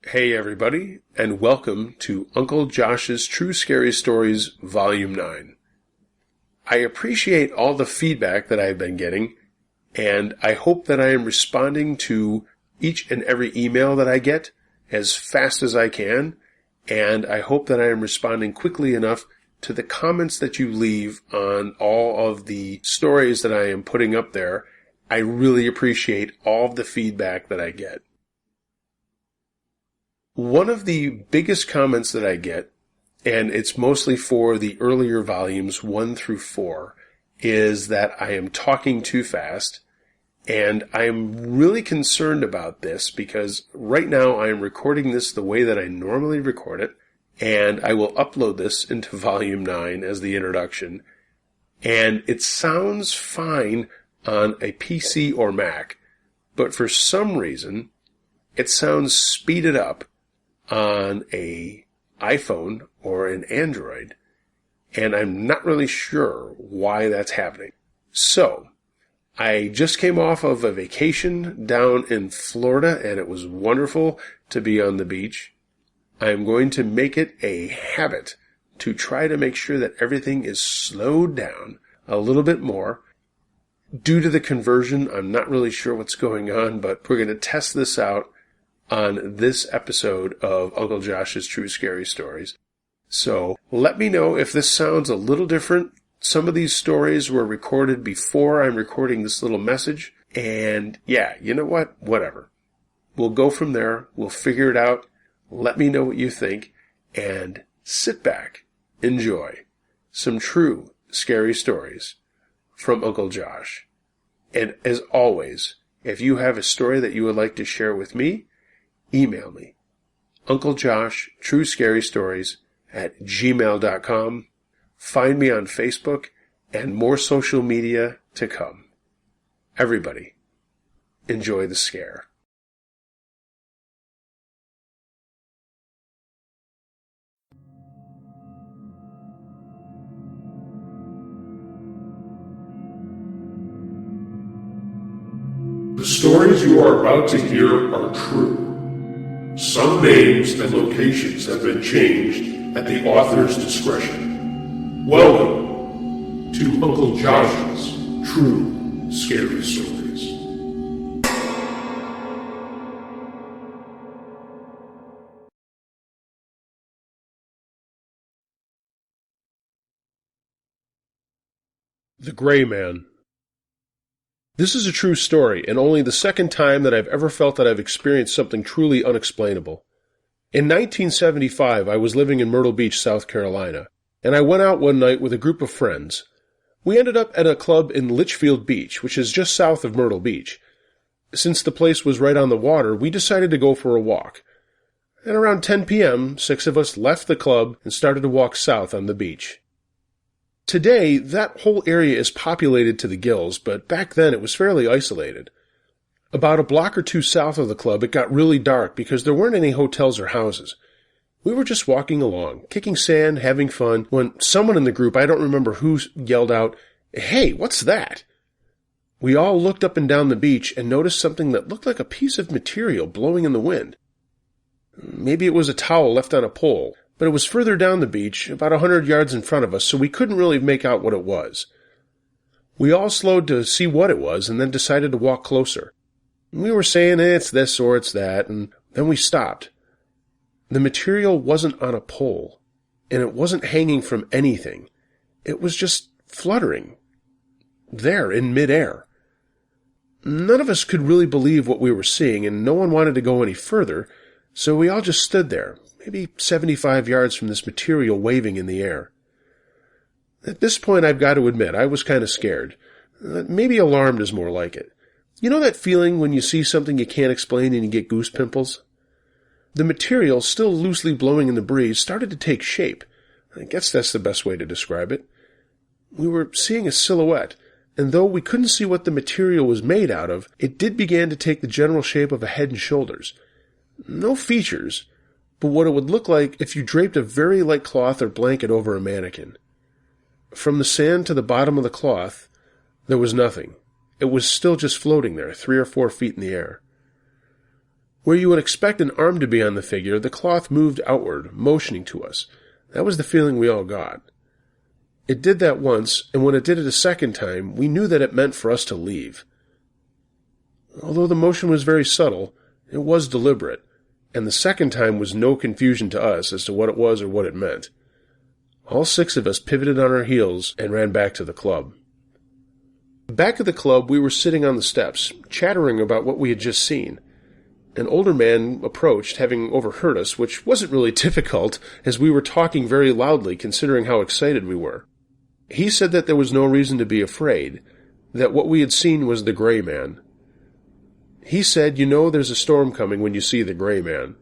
Hey everybody, and welcome to Uncle Josh's True Scary Stories Volume 9. I appreciate all the feedback that I've been getting, and I hope that I am responding to each and every email that I get as fast as I can, and I hope that I am responding quickly enough to the comments that you leave on all of the stories that I am putting up there. I really appreciate all of the feedback that I get. One of the biggest comments that I get, and it's mostly for the earlier volumes 1 through 4, is that I am talking too fast, and I am really concerned about this because right now I am recording this the way that I normally record it, and I will upload this into volume 9 as the introduction, and it sounds fine on a PC or Mac, but for some reason it sounds speeded up on a iPhone or an Android, and I'm not really sure why that's happening. So, I just came off of a vacation down in Florida, and it was wonderful to be on the beach. I'm going to make it a habit to try to make sure that everything is slowed down a little bit more. Due to the conversion, I'm not really sure what's going on, but we're going to test this out on this episode of Uncle Josh's True Scary Stories. So let me know if this sounds a little different. Some of these stories were recorded before I'm recording this little message. And yeah, you know what? Whatever. We'll go from there. We'll figure it out. Let me know what you think. And sit back. Enjoy some true scary stories from Uncle Josh. And as always, if you have a story that you would like to share with me, email me, unclejoshtruescarystories@gmail.com. Find me on Facebook and more social media to come. Everybody, enjoy the scare. The stories you are about to hear are true. Some names and locations have been changed at the author's discretion. Welcome to Uncle Josh's True Scary Stories. The Gray Man. This is a true story, and only the second time that I've ever felt that I've experienced something truly unexplainable. In 1975, I was living in Myrtle Beach, South Carolina, and I went out one night with a group of friends. We ended up at a club in Litchfield Beach, which is just south of Myrtle Beach. Since the place was right on the water, we decided to go for a walk. At around 10 p.m., 6 of us left the club and started to walk south on the beach. Today, that whole area is populated to the gills, but back then it was fairly isolated. About a block or two south of the club, it got really dark because there weren't any hotels or houses. We were just walking along, kicking sand, having fun, when someone in the group, I don't remember who, yelled out, "Hey, what's that?" We all looked up and down the beach and noticed something that looked like a piece of material blowing in the wind. Maybe it was a towel left on a pole, but it was further down the beach, about 100 yards in front of us, so we couldn't really make out what it was. We all slowed to see what it was and then decided to walk closer. We were saying, it's this or it's that, and then we stopped. The material wasn't on a pole, and it wasn't hanging from anything. It was just fluttering, there in midair. None of us could really believe what we were seeing, and no one wanted to go any further, so we all just stood there, maybe 75 yards from this material waving in the air. At this point, I've got to admit, I was kind of scared. Maybe alarmed is more like it. You know that feeling when you see something you can't explain and you get goose pimples? The material, still loosely blowing in the breeze, started to take shape. I guess that's the best way to describe it. We were seeing a silhouette, and though we couldn't see what the material was made out of, it did begin to take the general shape of a head and shoulders. No features, but what it would look like if you draped a very light cloth or blanket over a mannequin. From the sand to the bottom of the cloth, there was nothing. It was still just floating there, 3 or 4 feet in the air. Where you would expect an arm to be on the figure, the cloth moved outward, motioning to us. That was the feeling we all got. It did that once, and when it did it a second time, we knew that it meant for us to leave. Although the motion was very subtle, it was deliberate, and the second time was no confusion to us as to what it was or what it meant. All 6 of us pivoted on our heels and ran back to the club. Back at the club, we were sitting on the steps, chattering about what we had just seen. An older man approached, having overheard us, which wasn't really difficult, as we were talking very loudly considering how excited we were. He said that there was no reason to be afraid, that what we had seen was the Gray Man. He said, "You know there's a storm coming when you see the Gray Man."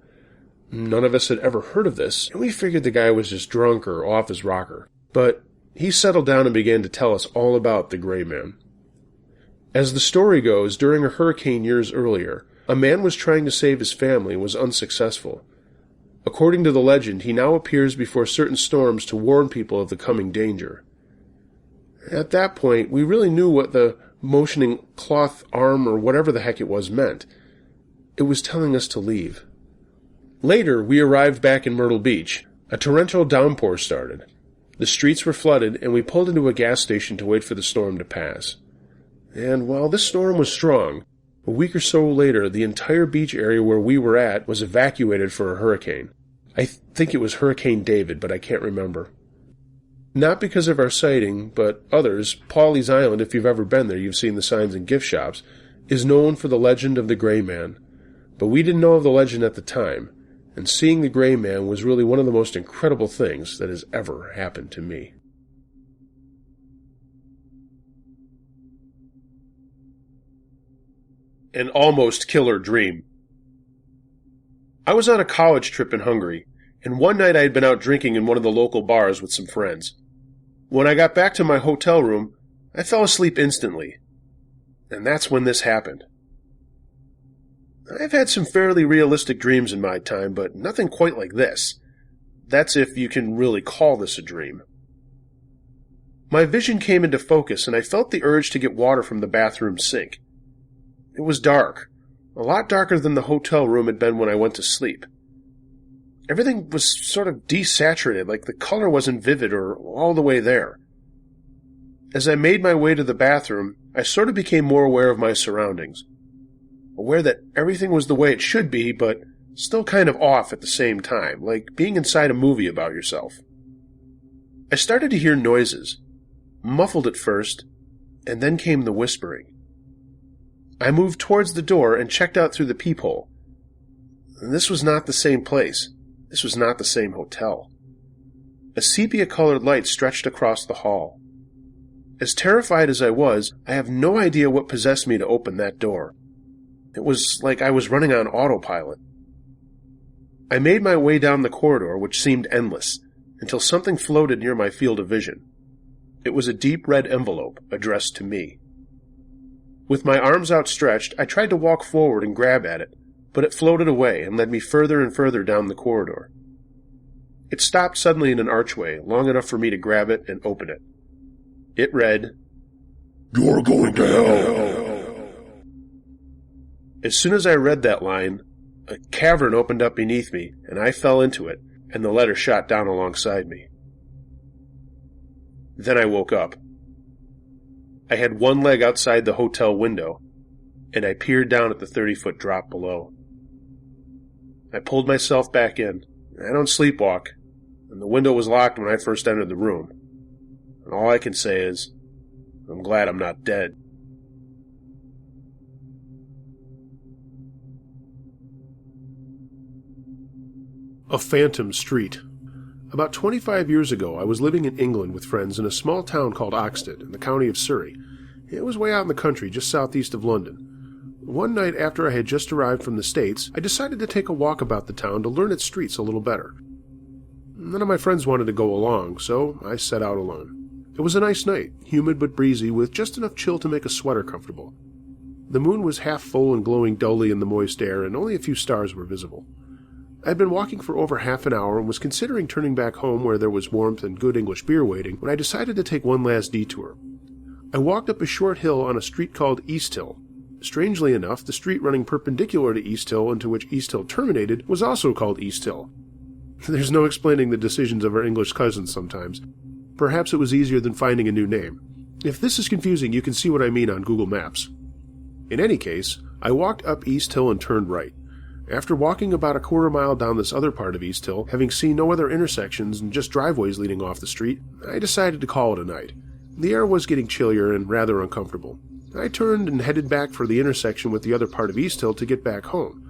None of us had ever heard of this, and we figured the guy was just drunk or off his rocker. But he settled down and began to tell us all about the Gray Man. As the story goes, during a hurricane years earlier, a man was trying to save his family and was unsuccessful. According to the legend, he now appears before certain storms to warn people of the coming danger. At that point, we really knew what the motioning cloth arm or whatever the heck it was meant. It was telling us to leave. Later, we arrived back in Myrtle Beach. A torrential downpour started. The streets were flooded, and we pulled into a gas station to wait for the storm to pass. And while this storm was strong, a week or so later, the entire beach area where we were at was evacuated for a hurricane. I think it was Hurricane David, but I can't remember. Not because of our sighting, but others, Pawleys Island, if you've ever been there, you've seen the signs and gift shops, is known for the legend of the Gray Man. But we didn't know of the legend at the time, and seeing the Gray Man was really one of the most incredible things that has ever happened to me. An almost killer dream. I was on a college trip in Hungary, and one night I had been out drinking in one of the local bars with some friends. When I got back to my hotel room, I fell asleep instantly. And that's when this happened. I've had some fairly realistic dreams in my time, but nothing quite like this. That's if you can really call this a dream. My vision came into focus, and I felt the urge to get water from the bathroom sink. It was dark, a lot darker than the hotel room had been when I went to sleep. Everything was sort of desaturated, like the color wasn't vivid or all the way there. As I made my way to the bathroom, I sort of became more aware of my surroundings. Aware that everything was the way it should be, but still kind of off at the same time, like being inside a movie about yourself. I started to hear noises, muffled at first, and then came the whispering. I moved towards the door and checked out through the peephole. This was not the same place. This was not the same hotel. A sepia-colored light stretched across the hall. As terrified as I was, I have no idea what possessed me to open that door. It was like I was running on autopilot. I made my way down the corridor, which seemed endless, until something floated near my field of vision. It was a deep red envelope addressed to me. With my arms outstretched, I tried to walk forward and grab at it, but it floated away and led me further and further down the corridor. It stopped suddenly in an archway, long enough for me to grab it and open it. It read, "You're going to hell." As soon as I read that line, a cavern opened up beneath me, and I fell into it, and the letter shot down alongside me. Then I woke up. I had one leg outside the hotel window, and I peered down at the 30-foot drop below. I pulled myself back in. I don't sleepwalk, and the window was locked when I first entered the room. And all I can say is, I'm glad I'm not dead. A Phantom Street. About 25 years ago, I was living in England with friends in a small town called Oxted, in the county of Surrey. It was way out in the country, just southeast of London. One night after I had just arrived from the States, I decided to take a walk about the town to learn its streets a little better. None of my friends wanted to go along, so I set out alone. It was a nice night, humid but breezy, with just enough chill to make a sweater comfortable. The moon was half full and glowing dully in the moist air, and only a few stars were visible. I had been walking for over half an hour and was considering turning back home where there was warmth and good English beer waiting when I decided to take one last detour. I walked up a short hill on a street called East Hill. Strangely enough, the street running perpendicular to East Hill into which East Hill terminated was also called East Hill. There's no explaining the decisions of our English cousins sometimes. Perhaps it was easier than finding a new name. If this is confusing, you can see what I mean on Google Maps. In any case, I walked up East Hill and turned right. After walking about a quarter mile down this other part of East Hill, having seen no other intersections and just driveways leading off the street, I decided to call it a night. The air was getting chillier and rather uncomfortable. I turned and headed back for the intersection with the other part of East Hill to get back home.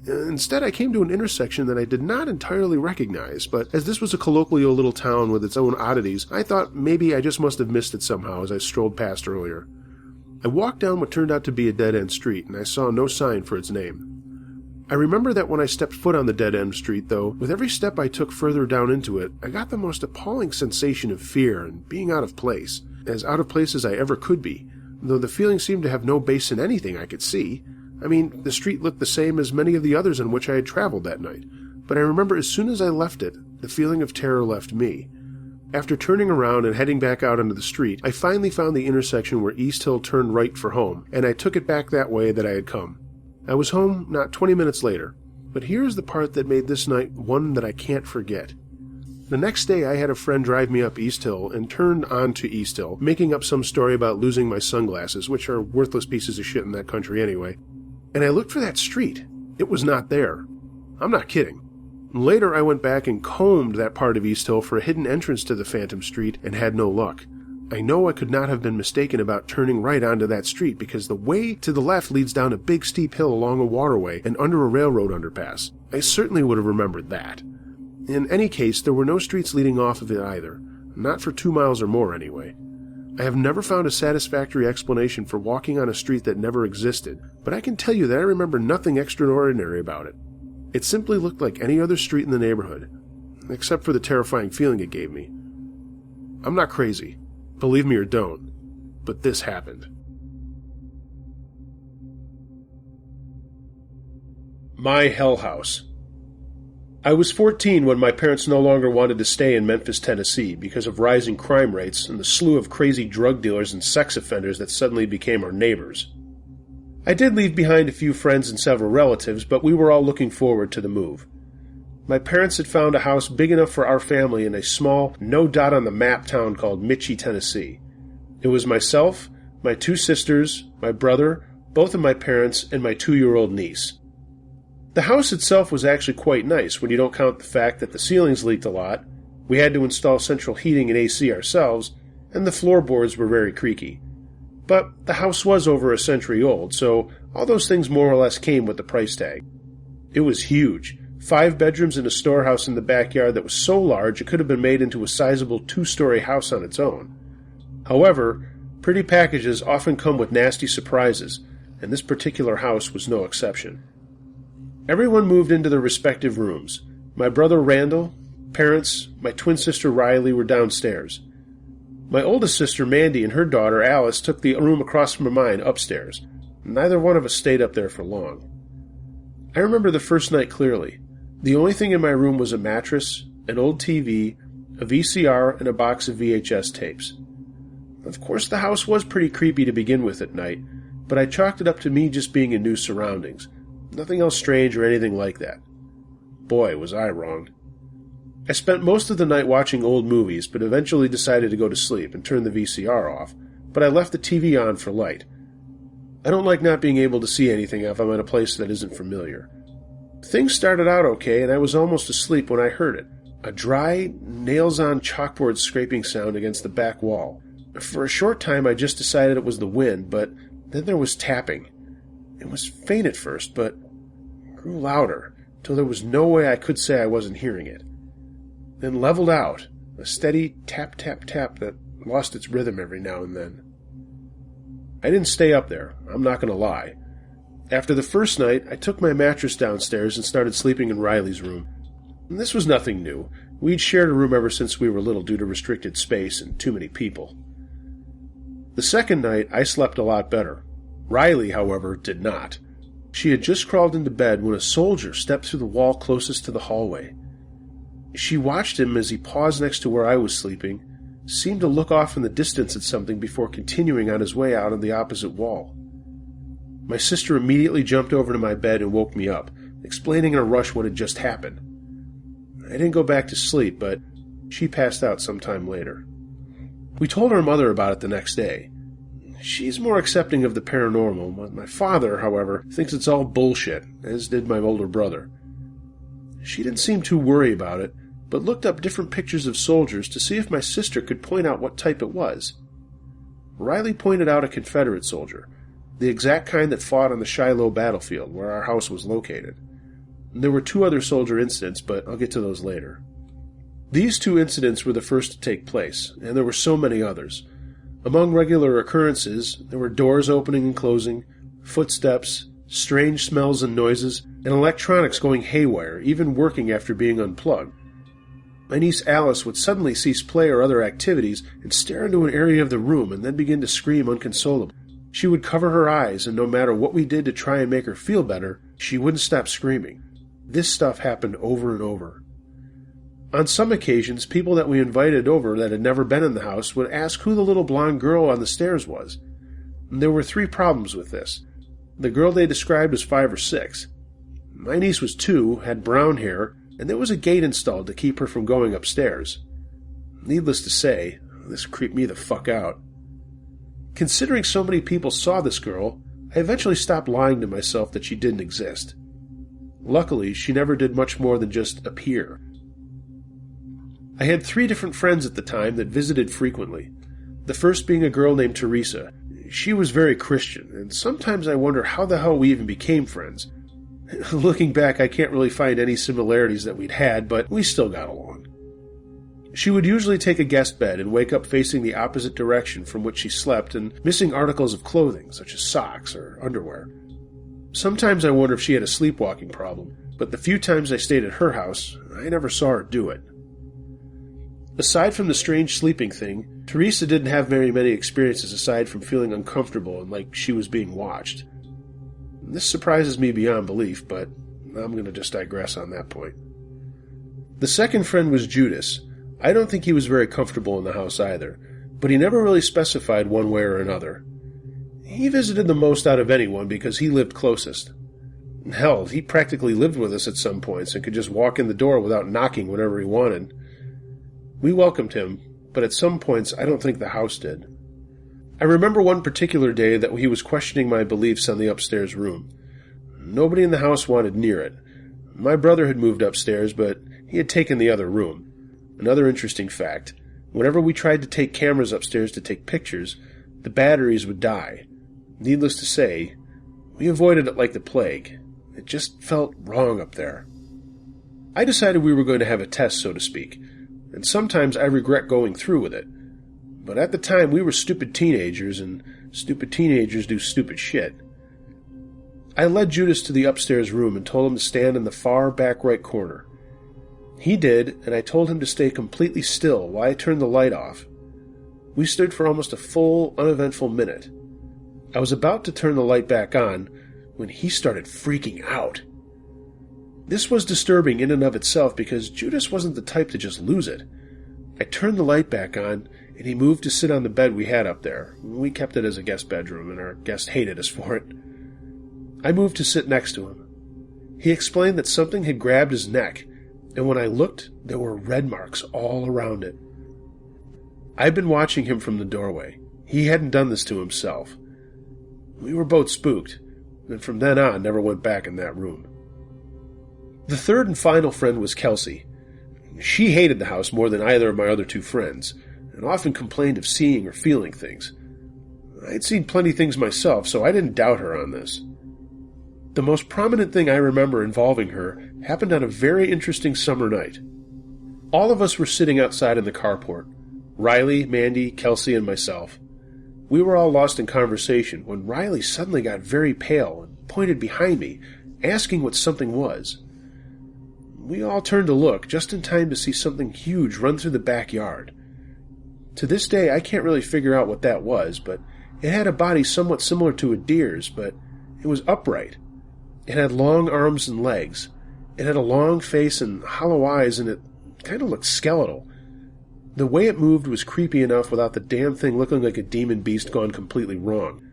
Instead, I came to an intersection that I did not entirely recognize, but as this was a colloquial little town with its own oddities, I thought maybe I just must have missed it somehow as I strolled past earlier. I walked down what turned out to be a dead-end street, and I saw no sign for its name. I remember that when I stepped foot on the dead-end street, though, with every step I took further down into it, I got the most appalling sensation of fear and being out of place, as out of place as I ever could be, though the feeling seemed to have no base in anything I could see. I mean, the street looked the same as many of the others on which I had traveled that night, but I remember as soon as I left it, the feeling of terror left me. After turning around and heading back out onto the street, I finally found the intersection where East Hill turned right for home, and I took it back that way that I had come. I was home not 20 minutes later, but here's the part that made this night one that I can't forget. The next day I had a friend drive me up East Hill and turned onto East Hill, making up some story about losing my sunglasses, which are worthless pieces of shit in that country anyway. And I looked for that street. It was not there. I'm not kidding. Later I went back and combed that part of East Hill for a hidden entrance to the Phantom Street and had no luck. I know I could not have been mistaken about turning right onto that street because the way to the left leads down a big steep hill along a waterway and under a railroad underpass. I certainly would have remembered that. In any case, there were no streets leading off of it either. Not for 2 miles or more anyway. I have never found a satisfactory explanation for walking on a street that never existed, but I can tell you that I remember nothing extraordinary about it. It simply looked like any other street in the neighborhood, except for the terrifying feeling it gave me. I'm not crazy. Believe me or don't, but this happened. My Hell House. I was 14 when my parents no longer wanted to stay in Memphis, Tennessee because of rising crime rates and the slew of crazy drug dealers and sex offenders that suddenly became our neighbors. I did leave behind a few friends and several relatives, but we were all looking forward to the move. My parents had found a house big enough for our family in a small, no-dot-on-the-map town called Mitchie, Tennessee. It was myself, my 2 sisters, my brother, both of my parents, and my 2-year-old niece. The house itself was actually quite nice when you don't count the fact that the ceilings leaked a lot, we had to install central heating and AC ourselves, and the floorboards were very creaky. But the house was over a century old, so all those things more or less came with the price tag. It was huge. 5 bedrooms and a storehouse in the backyard that was so large it could have been made into a sizable 2-story house on its own. However, pretty packages often come with nasty surprises, and this particular house was no exception. Everyone moved into their respective rooms. My brother Randall, parents, my twin sister Riley were downstairs. My oldest sister Mandy and her daughter Alice took the room across from mine upstairs. Neither one of us stayed up there for long. I remember the first night clearly. The only thing in my room was a mattress, an old TV, a VCR, and a box of VHS tapes. Of course, the house was pretty creepy to begin with at night, but I chalked it up to me just being in new surroundings. Nothing else strange or anything like that. Boy, was I wrong. I spent most of the night watching old movies, but eventually decided to go to sleep and turn the VCR off, but I left the TV on for light. I don't like not being able to see anything if I'm in a place that isn't familiar. Things started out okay, and I was almost asleep when I heard it. A dry, nails-on chalkboard scraping sound against the back wall. For a short time I just decided it was the wind, but then there was tapping. It was faint at first, but grew louder, till there was no way I could say I wasn't hearing it. Then leveled out, a steady tap-tap-tap that lost its rhythm every now and then. I didn't stay up there, I'm not going to lie. After the first night, I took my mattress downstairs and started sleeping in Riley's room. And this was nothing new. We'd shared a room ever since we were little due to restricted space and too many people. The second night, I slept a lot better. Riley, however, did not. She had just crawled into bed when a soldier stepped through the wall closest to the hallway. She watched him as he paused next to where I was sleeping, seemed to look off in the distance at something before continuing on his way out on the opposite wall. My sister immediately jumped over to my bed and woke me up, explaining in a rush what had just happened. I didn't go back to sleep, but she passed out sometime later. We told our mother about it the next day. She's more accepting of the paranormal. My father, however, thinks it's all bullshit, as did my older brother. She didn't seem too worried about it, but looked up different pictures of soldiers to see if my sister could point out what type it was. Riley pointed out a Confederate soldier, the exact kind that fought on the Shiloh battlefield where our house was located. There were 2 other soldier incidents, but I'll get to those later. These 2 incidents were the first to take place, and there were so many others. Among regular occurrences, there were doors opening and closing, footsteps, strange smells and noises, and electronics going haywire, even working after being unplugged. My niece Alice would suddenly cease play or other activities and stare into an area of the room and then begin to scream unconsolably. She would cover her eyes, and no matter what we did to try and make her feel better, she wouldn't stop screaming. This stuff happened over and over. On some occasions, people that we invited over that had never been in the house would ask who the little blonde girl on the stairs was. There were 3 problems with this. The girl they described was 5 or 6. My niece was 2, had brown hair, and there was a gate installed to keep her from going upstairs. Needless to say, this creeped me the fuck out. Considering so many people saw this girl, I eventually stopped lying to myself that she didn't exist. Luckily, she never did much more than just appear. I had 3 different friends at the time that visited frequently. The first being a girl named Teresa. She was very Christian, and sometimes I wonder how the hell we even became friends. Looking back, I can't really find any similarities that we'd had, but we still got along. She would usually take a guest bed and wake up facing the opposite direction from which she slept and missing articles of clothing, such as socks or underwear. Sometimes I wonder if she had a sleepwalking problem, but the few times I stayed at her house, I never saw her do it. Aside from the strange sleeping thing, Teresa didn't have very many experiences aside from feeling uncomfortable and like she was being watched. This surprises me beyond belief, but I'm going to just digress on that point. The second friend was Judas. I don't think he was very comfortable in the house either, but he never really specified one way or another. He visited the most out of anyone because he lived closest. Hell, he practically lived with us at some points and could just walk in the door without knocking whenever he wanted. We welcomed him, but at some points I don't think the house did. I remember one particular day that he was questioning my beliefs on the upstairs room. Nobody in the house wanted near it. My brother had moved upstairs, but he had taken the other room. Another interesting fact, whenever we tried to take cameras upstairs to take pictures, the batteries would die. Needless to say, we avoided it like the plague. It just felt wrong up there. I decided we were going to have a test, so to speak, and sometimes I regret going through with it. But at the time, we were stupid teenagers, and stupid teenagers do stupid shit. I led Judas to the upstairs room and told him to stand in the far back right corner. He did, and I told him to stay completely still while I turned the light off. We stood for almost a full, uneventful minute. I was about to turn the light back on when he started freaking out. This was disturbing in and of itself because Judas wasn't the type to just lose it. I turned the light back on, and he moved to sit on the bed we had up there. We kept it as a guest bedroom, and our guest hated us for it. I moved to sit next to him. He explained that something had grabbed his neck, and when I looked, there were red marks all around it. I'd been watching him from the doorway. He hadn't done this to himself. We were both spooked, and from then on never went back in that room. The third and final friend was Kelsey. She hated the house more than either of my other 2 friends, and often complained of seeing or feeling things. I'd seen plenty things myself, so I didn't doubt her on this. The most prominent thing I remember involving her happened on a very interesting summer night. All of us were sitting outside in the carport. Riley, Mandy, Kelsey, and myself. We were all lost in conversation when Riley suddenly got very pale and pointed behind me, asking what something was. We all turned to look, just in time to see something huge run through the backyard. To this day, I can't really figure out what that was, but it had a body somewhat similar to a deer's, but it was upright. It had long arms and legs. It had a long face and hollow eyes, and it kind of looked skeletal. The way it moved was creepy enough without the damn thing looking like a demon beast gone completely wrong.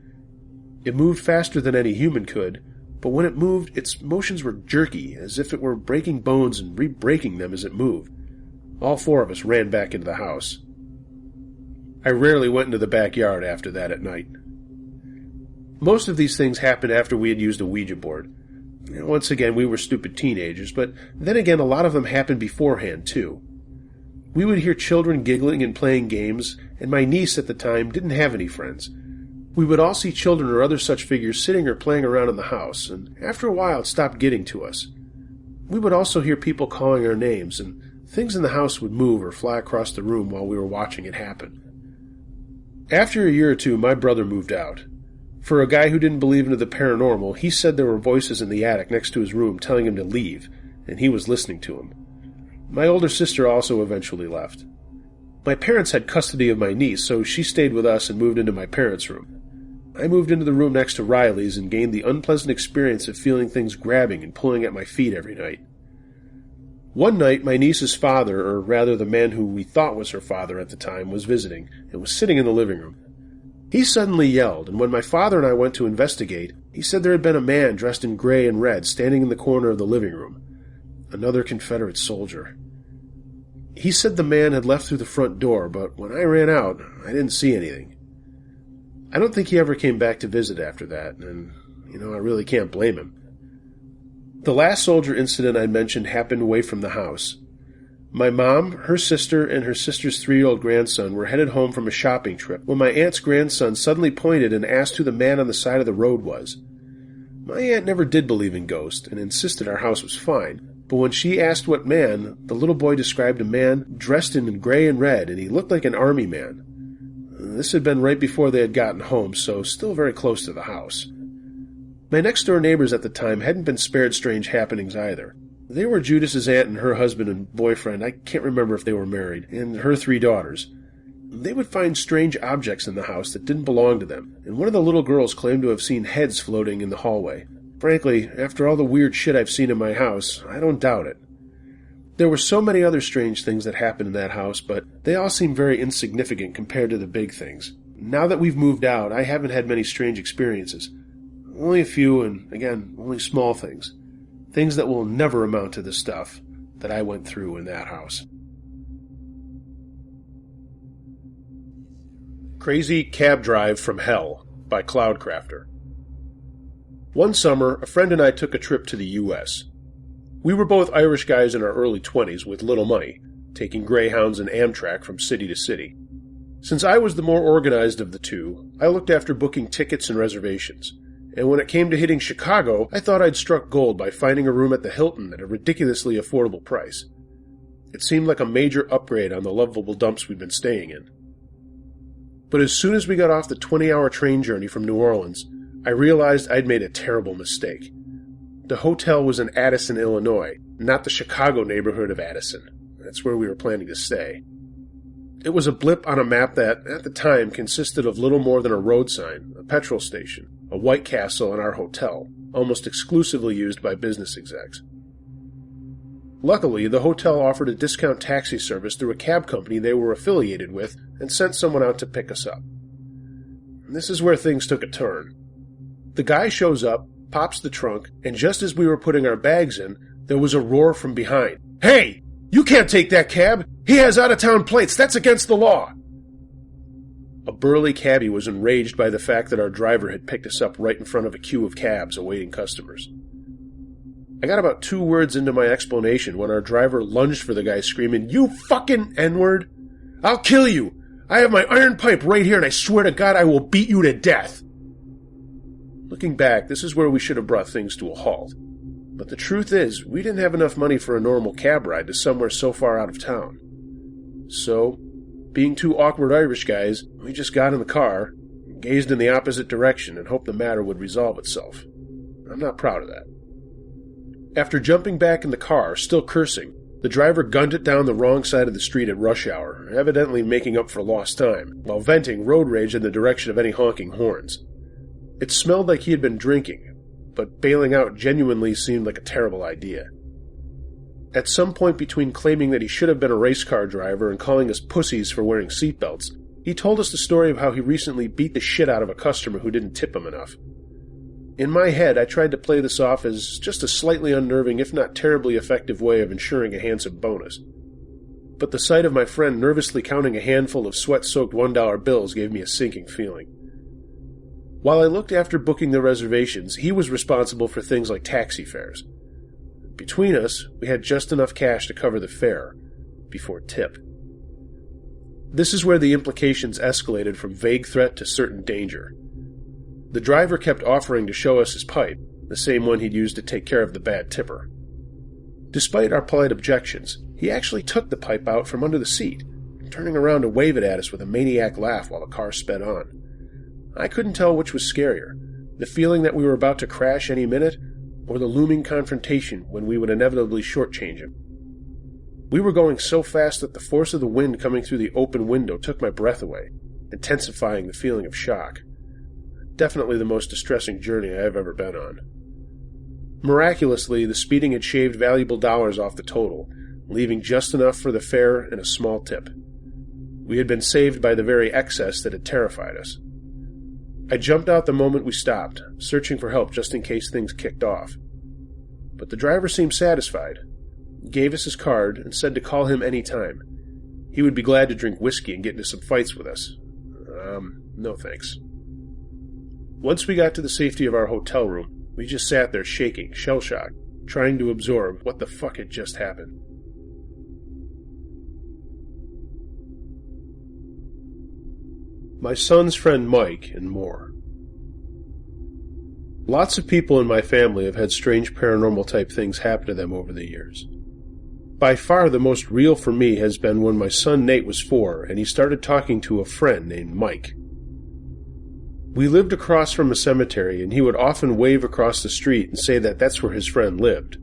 It moved faster than any human could, but when it moved, its motions were jerky, as if it were breaking bones and re-breaking them as it moved. All four of us ran back into the house. I rarely went into the backyard after that at night. Most of these things happened after we had used a Ouija board. Once again, we were stupid teenagers, but then again, a lot of them happened beforehand, too. We would hear children giggling and playing games, and my niece at the time didn't have any friends. We would all see children or other such figures sitting or playing around in the house, and after a while it stopped getting to us. We would also hear people calling our names, and things in the house would move or fly across the room while we were watching it happen. After a year or two, my brother moved out. For a guy who didn't believe into the paranormal, he said there were voices in the attic next to his room telling him to leave, and he was listening to him. My older sister also eventually left. My parents had custody of my niece, so she stayed with us and moved into my parents' room. I moved into the room next to Riley's and gained the unpleasant experience of feeling things grabbing and pulling at my feet every night. One night, my niece's father, or rather the man who we thought was her father at the time, was visiting and was sitting in the living room. He suddenly yelled, and when my father and I went to investigate, he said there had been a man dressed in gray and red standing in the corner of the living room. Another Confederate soldier. He said the man had left through the front door, but when I ran out, I didn't see anything. I don't think he ever came back to visit after that, and, I really can't blame him. The last soldier incident I mentioned happened away from the house. My mom, her sister, and her sister's 3-year-old grandson were headed home from a shopping trip when my aunt's grandson suddenly pointed and asked who the man on the side of the road was. My aunt never did believe in ghosts and insisted our house was fine, but when she asked what man, the little boy described a man dressed in gray and red, and he looked like an army man. This had been right before they had gotten home, so still very close to the house. My next-door neighbors at the time hadn't been spared strange happenings either. They were Judas's aunt and her husband and boyfriend, I can't remember if they were married, and her 3 daughters. They would find strange objects in the house that didn't belong to them, and one of the little girls claimed to have seen heads floating in the hallway. Frankly, after all the weird shit I've seen in my house, I don't doubt it. There were so many other strange things that happened in that house, but they all seem very insignificant compared to the big things. Now that we've moved out, I haven't had many strange experiences. Only a few, and again, only small things. Things that will never amount to the stuff that I went through in that house. Crazy Cab Drive from Hell by Cloudcrafter. One summer, a friend and I took a trip to the U.S. We were both Irish guys in our early 20s with little money, taking Greyhounds and Amtrak from city to city. Since I was the more organized of the two, I looked after booking tickets and reservations. And when it came to hitting Chicago, I thought I'd struck gold by finding a room at the Hilton at a ridiculously affordable price. It seemed like a major upgrade on the lovable dumps we'd been staying in. But as soon as we got off the 20-hour train journey from New Orleans, I realized I'd made a terrible mistake. The hotel was in Addison, Illinois, not the Chicago neighborhood of Addison. That's where we were planning to stay. It was a blip on a map that, at the time, consisted of little more than a road sign, a petrol station, a White Castle, and our hotel, almost exclusively used by business execs. Luckily, the hotel offered a discount taxi service through a cab company they were affiliated with and sent someone out to pick us up. This is where things took a turn. The guy shows up, pops the trunk, and just as we were putting our bags in, there was a roar from behind. "Hey! You can't take that cab! He has out-of-town plates! That's against the law!" A burly cabbie was enraged by the fact that our driver had picked us up right in front of a queue of cabs awaiting customers. I got about 2 words into my explanation when our driver lunged for the guy screaming, "You fucking N-word! I'll kill you! I have my iron pipe right here and I swear to God I will beat you to death!" Looking back, this is where we should have brought things to a halt. But the truth is, we didn't have enough money for a normal cab ride to somewhere so far out of town. So, being 2 awkward Irish guys, we just got in the car, gazed in the opposite direction, and hoped the matter would resolve itself. I'm not proud of that. After jumping back in the car, still cursing, the driver gunned it down the wrong side of the street at rush hour, evidently making up for lost time, while venting road rage in the direction of any honking horns. It smelled like he had been drinking, but bailing out genuinely seemed like a terrible idea. At some point between claiming that he should have been a race car driver and calling us pussies for wearing seatbelts, he told us the story of how he recently beat the shit out of a customer who didn't tip him enough. In my head, I tried to play this off as just a slightly unnerving, if not terribly effective way of ensuring a handsome bonus. But the sight of my friend nervously counting a handful of sweat-soaked $1 bills gave me a sinking feeling. While I looked after booking the reservations, he was responsible for things like taxi fares. Between us, we had just enough cash to cover the fare, before tip. This is where the implications escalated from vague threat to certain danger. The driver kept offering to show us his pipe, the same one he'd used to take care of the bad tipper. Despite our polite objections, he actually took the pipe out from under the seat, turning around to wave it at us with a maniac laugh while the car sped on. I couldn't tell which was scarier, the feeling that we were about to crash any minute, or the looming confrontation when we would inevitably shortchange him. We were going so fast that the force of the wind coming through the open window took my breath away, intensifying the feeling of shock. Definitely the most distressing journey I have ever been on. Miraculously, the speeding had shaved valuable dollars off the total, leaving just enough for the fare and a small tip. We had been saved by the very excess that had terrified us. I jumped out the moment we stopped, searching for help just in case things kicked off. But the driver seemed satisfied, gave us his card, and said to call him any time. He would be glad to drink whiskey and get into some fights with us. No thanks. Once we got to the safety of our hotel room, we just sat there shaking, shell-shocked, trying to absorb what the fuck had just happened. My son's friend Mike, and more. Lots of people in my family have had strange paranormal-type things happen to them over the years. By far the most real for me has been when my son Nate was 4 and he started talking to a friend named Mike. We lived across from a cemetery and he would often wave across the street and say that that's where his friend lived.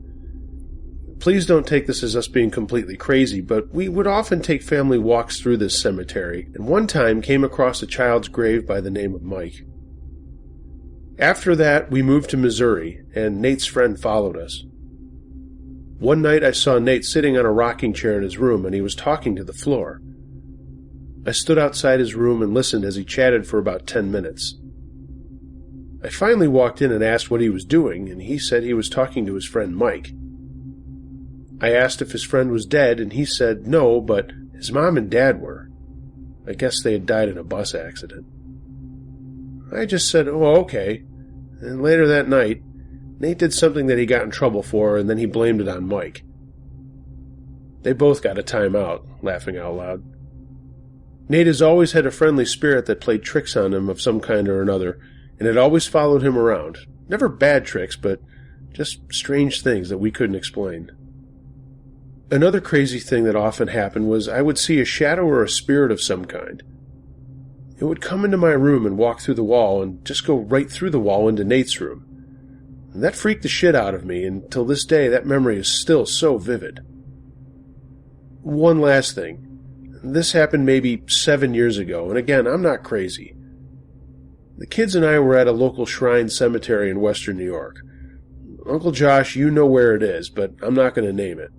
Please don't take this as us being completely crazy, but we would often take family walks through this cemetery and one time came across a child's grave by the name of Mike. After that, we moved to Missouri and Nate's friend followed us. One night I saw Nate sitting on a rocking chair in his room and he was talking to the floor. I stood outside his room and listened as he chatted for about 10 minutes. I finally walked in and asked what he was doing, and he said he was talking to his friend Mike. I asked if his friend was dead, and he said no, but his mom and dad were. I guess they had died in a bus accident. I just said, oh, okay. And later that night, Nate did something that he got in trouble for, and then he blamed it on Mike. They both got a timeout, laughing out loud. Nate has always had a friendly spirit that played tricks on him of some kind or another, and it always followed him around. Never bad tricks, but just strange things that we couldn't explain. Another crazy thing that often happened was I would see a shadow or a spirit of some kind. It would come into my room and walk through the wall and just go right through the wall into Nate's room. And that freaked the shit out of me, and till this day that memory is still so vivid. One last thing. This happened maybe 7 years ago, and again, I'm not crazy. The kids and I were at a local shrine cemetery in western New York. Uncle Josh, you know where it is, but I'm not going to name it.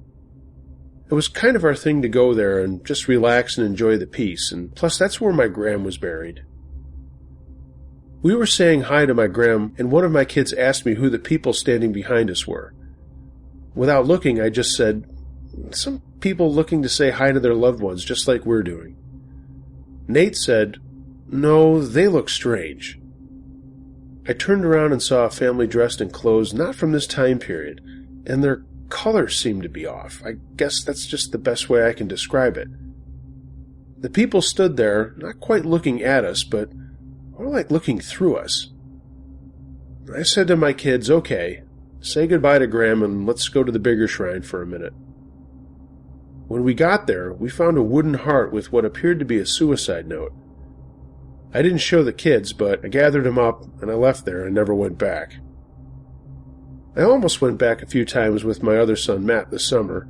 It was kind of our thing to go there and just relax and enjoy the peace, and plus that's where my gram was buried. We were saying hi to my gram, and one of my kids asked me who the people standing behind us were. Without looking, I just said, some people looking to say hi to their loved ones, just like we're doing. Nate said, no, they look strange. I turned around and saw a family dressed in clothes not from this time period, and their colors seemed to be off. I guess that's just the best way I can describe it. The people stood there, not quite looking at us, but more like looking through us. I said to my kids, okay, say goodbye to Graham and let's go to the bigger shrine for a minute. When we got there, we found a wooden heart with what appeared to be a suicide note. I didn't show the kids, but I gathered them up and I left there and never went back. I almost went back a few times with my other son Matt this summer,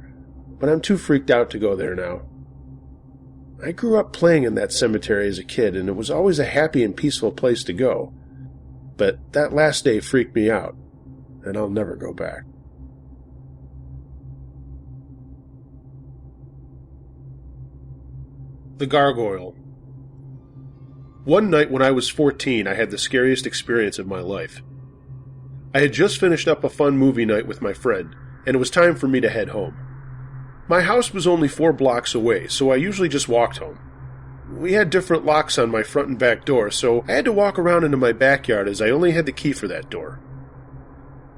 but I'm too freaked out to go there now. I grew up playing in that cemetery as a kid, and it was always a happy and peaceful place to go. But that last day freaked me out, and I'll never go back. The Gargoyle. One night when I was 14, I had the scariest experience of my life. I had just finished up a fun movie night with my friend, and it was time for me to head home. My house was only 4 blocks away, so I usually just walked home. We had different locks on my front and back door, so I had to walk around into my backyard as I only had the key for that door.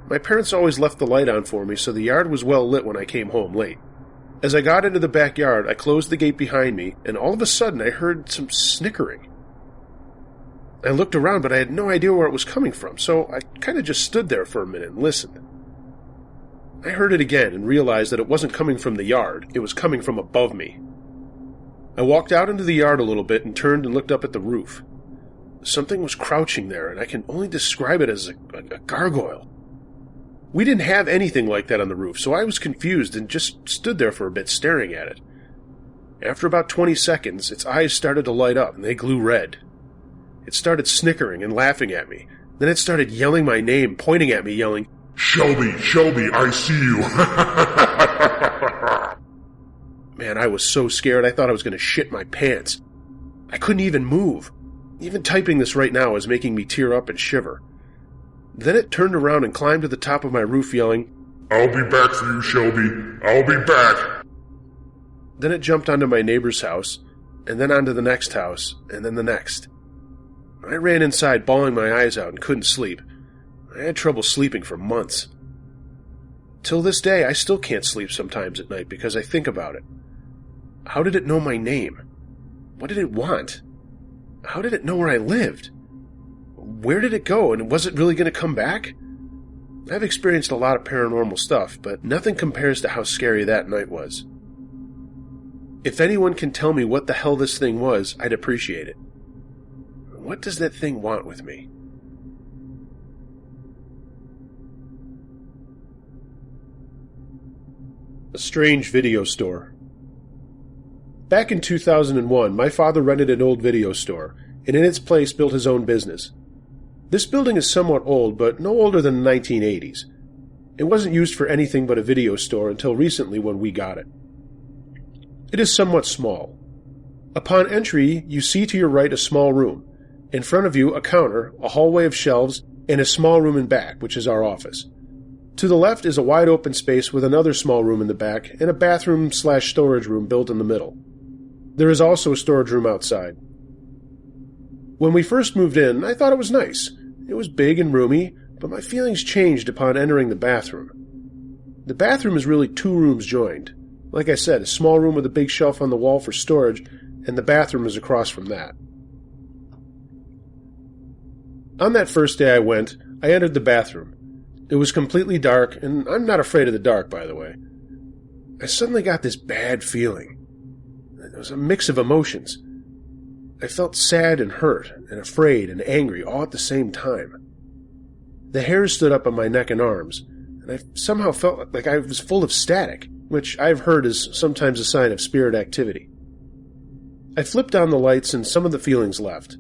My parents always left the light on for me, so the yard was well lit when I came home late. As I got into the backyard, I closed the gate behind me, and all of a sudden I heard some snickering. I looked around, but I had no idea where it was coming from, so I kind of just stood there for a minute and listened. I heard it again and realized that it wasn't coming from the yard, it was coming from above me. I walked out into the yard a little bit and turned and looked up at the roof. Something was crouching there, and I can only describe it as a gargoyle. We didn't have anything like that on the roof, so I was confused and just stood there for a bit staring at it. After about 20 seconds, its eyes started to light up and they glowed red. It started snickering and laughing at me. Then it started yelling my name, pointing at me, yelling, Shelby, Shelby, I see you. Man, I was so scared I thought I was going to shit my pants. I couldn't even move. Even typing this right now is making me tear up and shiver. Then it turned around and climbed to the top of my roof yelling, I'll be back for you, Shelby. I'll be back. Then it jumped onto my neighbor's house, and then onto the next house, and then the next. I ran inside, bawling my eyes out, and couldn't sleep. I had trouble sleeping for months. Till this day, I still can't sleep sometimes at night because I think about it. How did it know my name? What did it want? How did it know where I lived? Where did it go, and was it really going to come back? I've experienced a lot of paranormal stuff, but nothing compares to how scary that night was. If anyone can tell me what the hell this thing was, I'd appreciate it. What does that thing want with me? A strange video store. Back in 2001, my father rented an old video store, and in its place built his own business. This building is somewhat old, but no older than the 1980s. It wasn't used for anything but a video store until recently when we got it. It is somewhat small. Upon entry, you see to your right a small room. In front of you, a counter, a hallway of shelves, and a small room in back, which is our office. To the left is a wide open space with another small room in the back and a bathroom/storage room built in the middle. There is also a storage room outside. When we first moved in, I thought it was nice. It was big and roomy, but my feelings changed upon entering the bathroom. The bathroom is really 2 rooms joined. Like I said, a small room with a big shelf on the wall for storage, and the bathroom is across from that. On that first day I entered the bathroom. It was completely dark, and I'm not afraid of the dark, by the way. I suddenly got this bad feeling. It was a mix of emotions. I felt sad and hurt, and afraid and angry all at the same time. The hairs stood up on my neck and arms, and I somehow felt like I was full of static, which I've heard is sometimes a sign of spirit activity. I flipped on the lights, and some of the feelings left.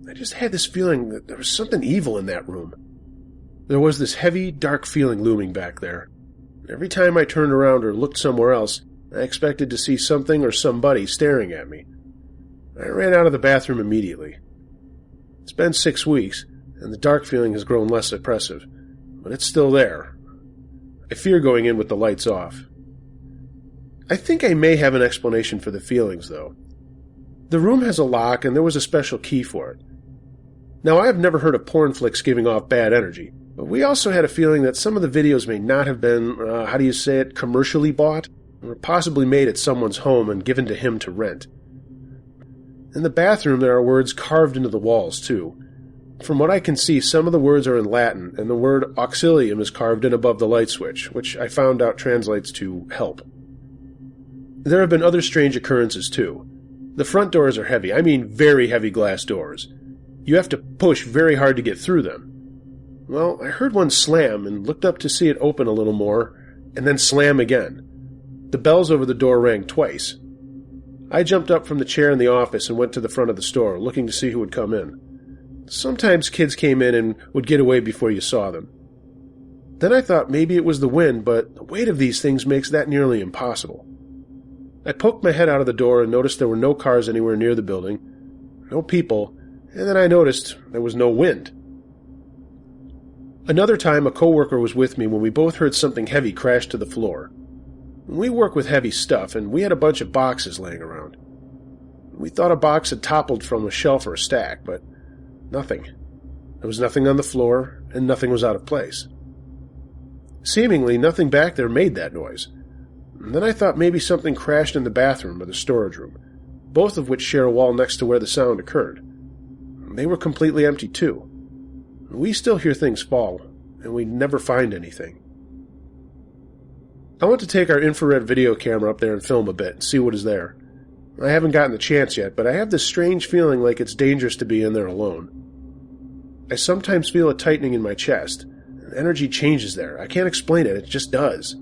I just had this feeling that there was something evil in that room. There was this heavy, dark feeling looming back there. Every time I turned around or looked somewhere else, I expected to see something or somebody staring at me. I ran out of the bathroom immediately. It's been 6 weeks, and the dark feeling has grown less oppressive, but it's still there. I fear going in with the lights off. I think I may have an explanation for the feelings, though. The room has a lock, and there was a special key for it. Now, I have never heard of porn flicks giving off bad energy, but we also had a feeling that some of the videos may not have been, commercially bought, or possibly made at someone's home and given to him to rent. In the bathroom, there are words carved into the walls, too. From what I can see, some of the words are in Latin, and the word auxilium is carved in above the light switch, which I found out translates to help. There have been other strange occurrences, too. The front doors are heavy, I mean very heavy glass doors. You have to push very hard to get through them. Well, I heard one slam and looked up to see it open a little more, and then slam again. The bells over the door rang twice. I jumped up from the chair in the office and went to the front of the store, looking to see who would come in. Sometimes kids came in and would get away before you saw them. Then I thought maybe it was the wind, but the weight of these things makes that nearly impossible. I poked my head out of the door and noticed there were no cars anywhere near the building, no people, and then I noticed there was no wind. Another time, a coworker was with me when we both heard something heavy crash to the floor. We work with heavy stuff, and we had a bunch of boxes laying around. We thought a box had toppled from a shelf or a stack, but nothing. There was nothing on the floor, and nothing was out of place. Seemingly, nothing back there made that noise. And then I thought maybe something crashed in the bathroom or the storage room, both of which share a wall next to where the sound occurred. They were completely empty, too. We still hear things fall, and we never find anything. I want to take our infrared video camera up there and film a bit and see what is there. I haven't gotten the chance yet, but I have this strange feeling like it's dangerous to be in there alone. I sometimes feel a tightening in my chest. Energy changes there. I can't explain it just does.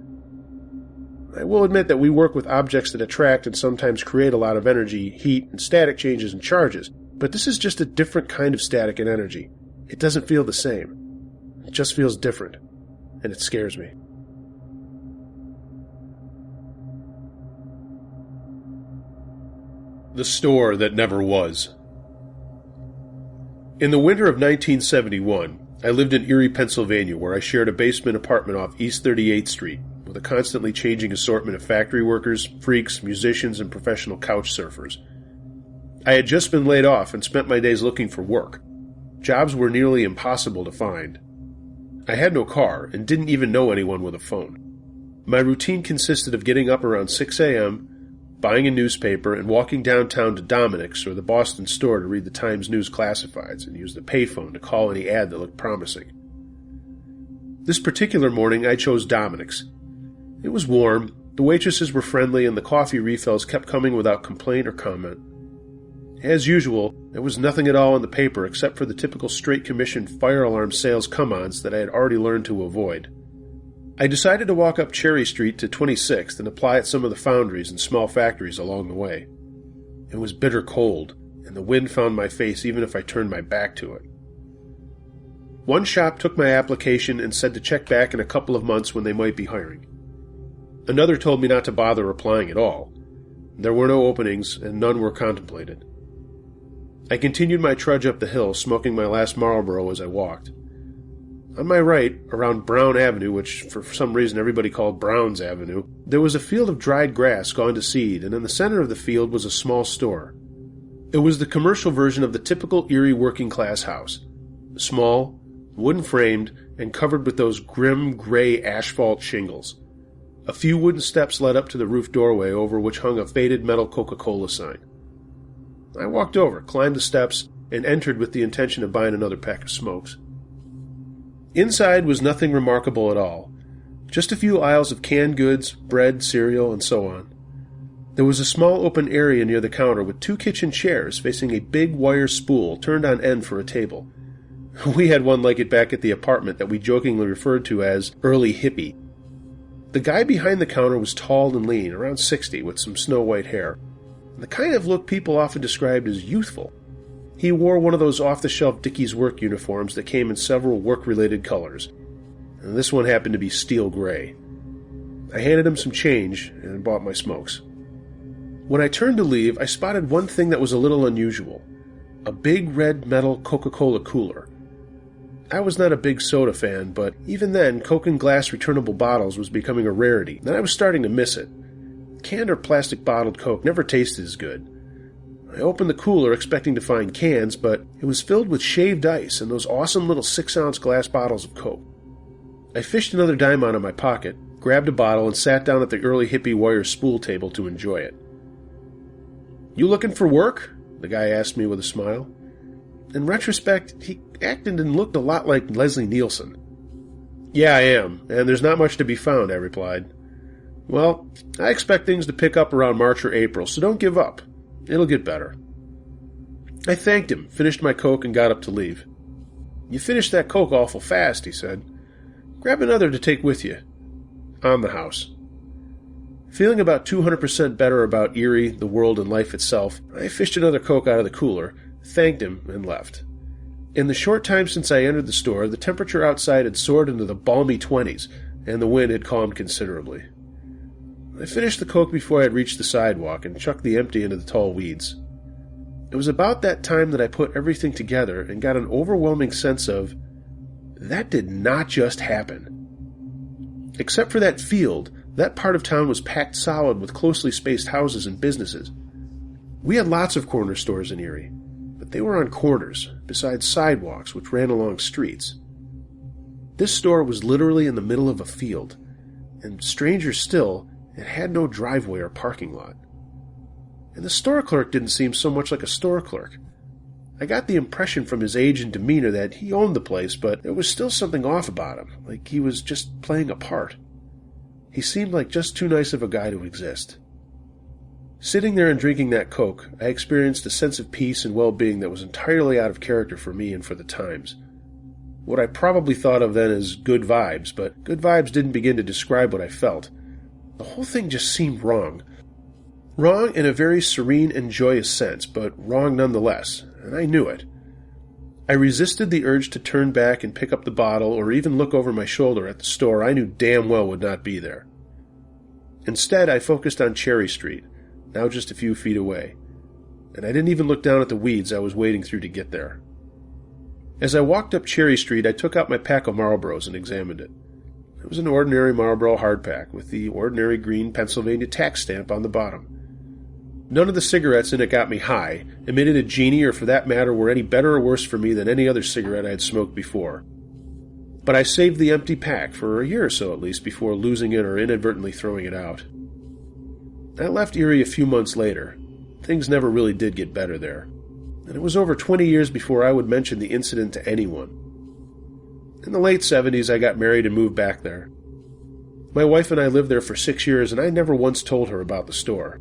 I will admit that we work with objects that attract and sometimes create a lot of energy, heat, and static changes and charges, but this is just a different kind of static and energy. It doesn't feel the same. It just feels different, and it scares me. The store that never was. In the winter of 1971, I lived in Erie, Pennsylvania, where I shared a basement apartment off East 38th Street with a constantly changing assortment of factory workers, freaks, musicians, and professional couch surfers. I had just been laid off and spent my days looking for work. Jobs were nearly impossible to find. I had no car and didn't even know anyone with a phone. My routine consisted of getting up around 6 a.m., buying a newspaper, and walking downtown to Dominic's or the Boston store to read the Times News classifieds and use the payphone to call any ad that looked promising. This particular morning, I chose Dominic's. It was warm, the waitresses were friendly, and the coffee refills kept coming without complaint or comment. As usual, there was nothing at all in the paper except for the typical straight commission fire alarm sales come-ons that I had already learned to avoid. I decided to walk up Cherry Street to 26th and apply at some of the foundries and small factories along the way. It was bitter cold, and the wind found my face even if I turned my back to it. One shop took my application and said to check back in a couple of months when they might be hiring. Another told me not to bother applying at all. There were no openings, and none were contemplated. I continued my trudge up the hill, smoking my last Marlboro as I walked. On my right, around Brown Avenue, which for some reason everybody called Brown's Avenue, there was a field of dried grass gone to seed, and in the center of the field was a small store. It was the commercial version of the typical Erie working-class house. Small, wooden-framed, and covered with those grim gray asphalt shingles. A few wooden steps led up to the roof doorway over which hung a faded metal Coca-Cola sign. I walked over, climbed the steps, and entered with the intention of buying another pack of smokes. Inside was nothing remarkable at all. Just a few aisles of canned goods, bread, cereal, and so on. There was a small open area near the counter with 2 kitchen chairs facing a big wire spool turned on end for a table. We had one like it back at the apartment that we jokingly referred to as early hippie. The guy behind the counter was tall and lean, around 60, with some snow-white hair. The kind of look people often described as youthful. He wore one of those off-the-shelf Dickies work uniforms that came in several work-related colors, and this one happened to be steel gray. I handed him some change and bought my smokes. When I turned to leave, I spotted one thing that was a little unusual. A big red metal Coca-Cola cooler. I was not a big soda fan, but even then, Coke and glass returnable bottles was becoming a rarity, and I was starting to miss it. Canned or plastic bottled Coke never tasted as good. I opened the cooler expecting to find cans, but it was filled with shaved ice and those awesome little 6-ounce glass bottles of Coke. I fished another dime out of my pocket, grabbed a bottle, and sat down at the early hippie wire spool table to enjoy it. "You looking for work?" the guy asked me with a smile. In retrospect, he acted and looked a lot like Leslie Nielsen. "Yeah, I am, and there's not much to be found," I replied. "Well, I expect things to pick up around March or April, so don't give up. It'll get better." I thanked him, finished my Coke, and got up to leave. "You finished that Coke awful fast," he said. "Grab another to take with you." On the house. Feeling about 200% better about Erie, the world, and life itself, I fished another Coke out of the cooler, thanked him, and left. In the short time since I entered the store, the temperature outside had soared into the balmy 20s, and the wind had calmed considerably. I finished the Coke before I had reached the sidewalk and chucked the empty into the tall weeds. It was about that time that I put everything together and got an overwhelming sense of, that did not just happen. Except for that field, that part of town was packed solid with closely spaced houses and businesses. We had lots of corner stores in Erie, but they were on corners, beside sidewalks which ran along streets. This store was literally in the middle of a field, and stranger still, it had no driveway or parking lot. And the store clerk didn't seem so much like a store clerk. I got the impression from his age and demeanor that he owned the place, but there was still something off about him, like he was just playing a part. He seemed like just too nice of a guy to exist. Sitting there and drinking that Coke, I experienced a sense of peace and well-being that was entirely out of character for me and for the times. What I probably thought of then as good vibes, but good vibes didn't begin to describe what I felt. The whole thing just seemed wrong. Wrong in a very serene and joyous sense, but wrong nonetheless, and I knew it. I resisted the urge to turn back and pick up the bottle or even look over my shoulder at the store I knew damn well would not be there. Instead, I focused on Cherry Street, now just a few feet away, and I didn't even look down at the weeds I was wading through to get there. As I walked up Cherry Street, I took out my pack of Marlboros and examined it. It was an ordinary Marlboro hardpack with the ordinary green Pennsylvania tax stamp on the bottom. None of the cigarettes in it got me high, emitted a genie, or for that matter were any better or worse for me than any other cigarette I had smoked before. But I saved the empty pack for a year or so at least before losing it or inadvertently throwing it out. I left Erie a few months later. Things never really did get better there, and it was over 20 years before I would mention the incident to anyone. In the late 70s, I got married and moved back there. My wife and I lived there for 6 years, and I never once told her about the store.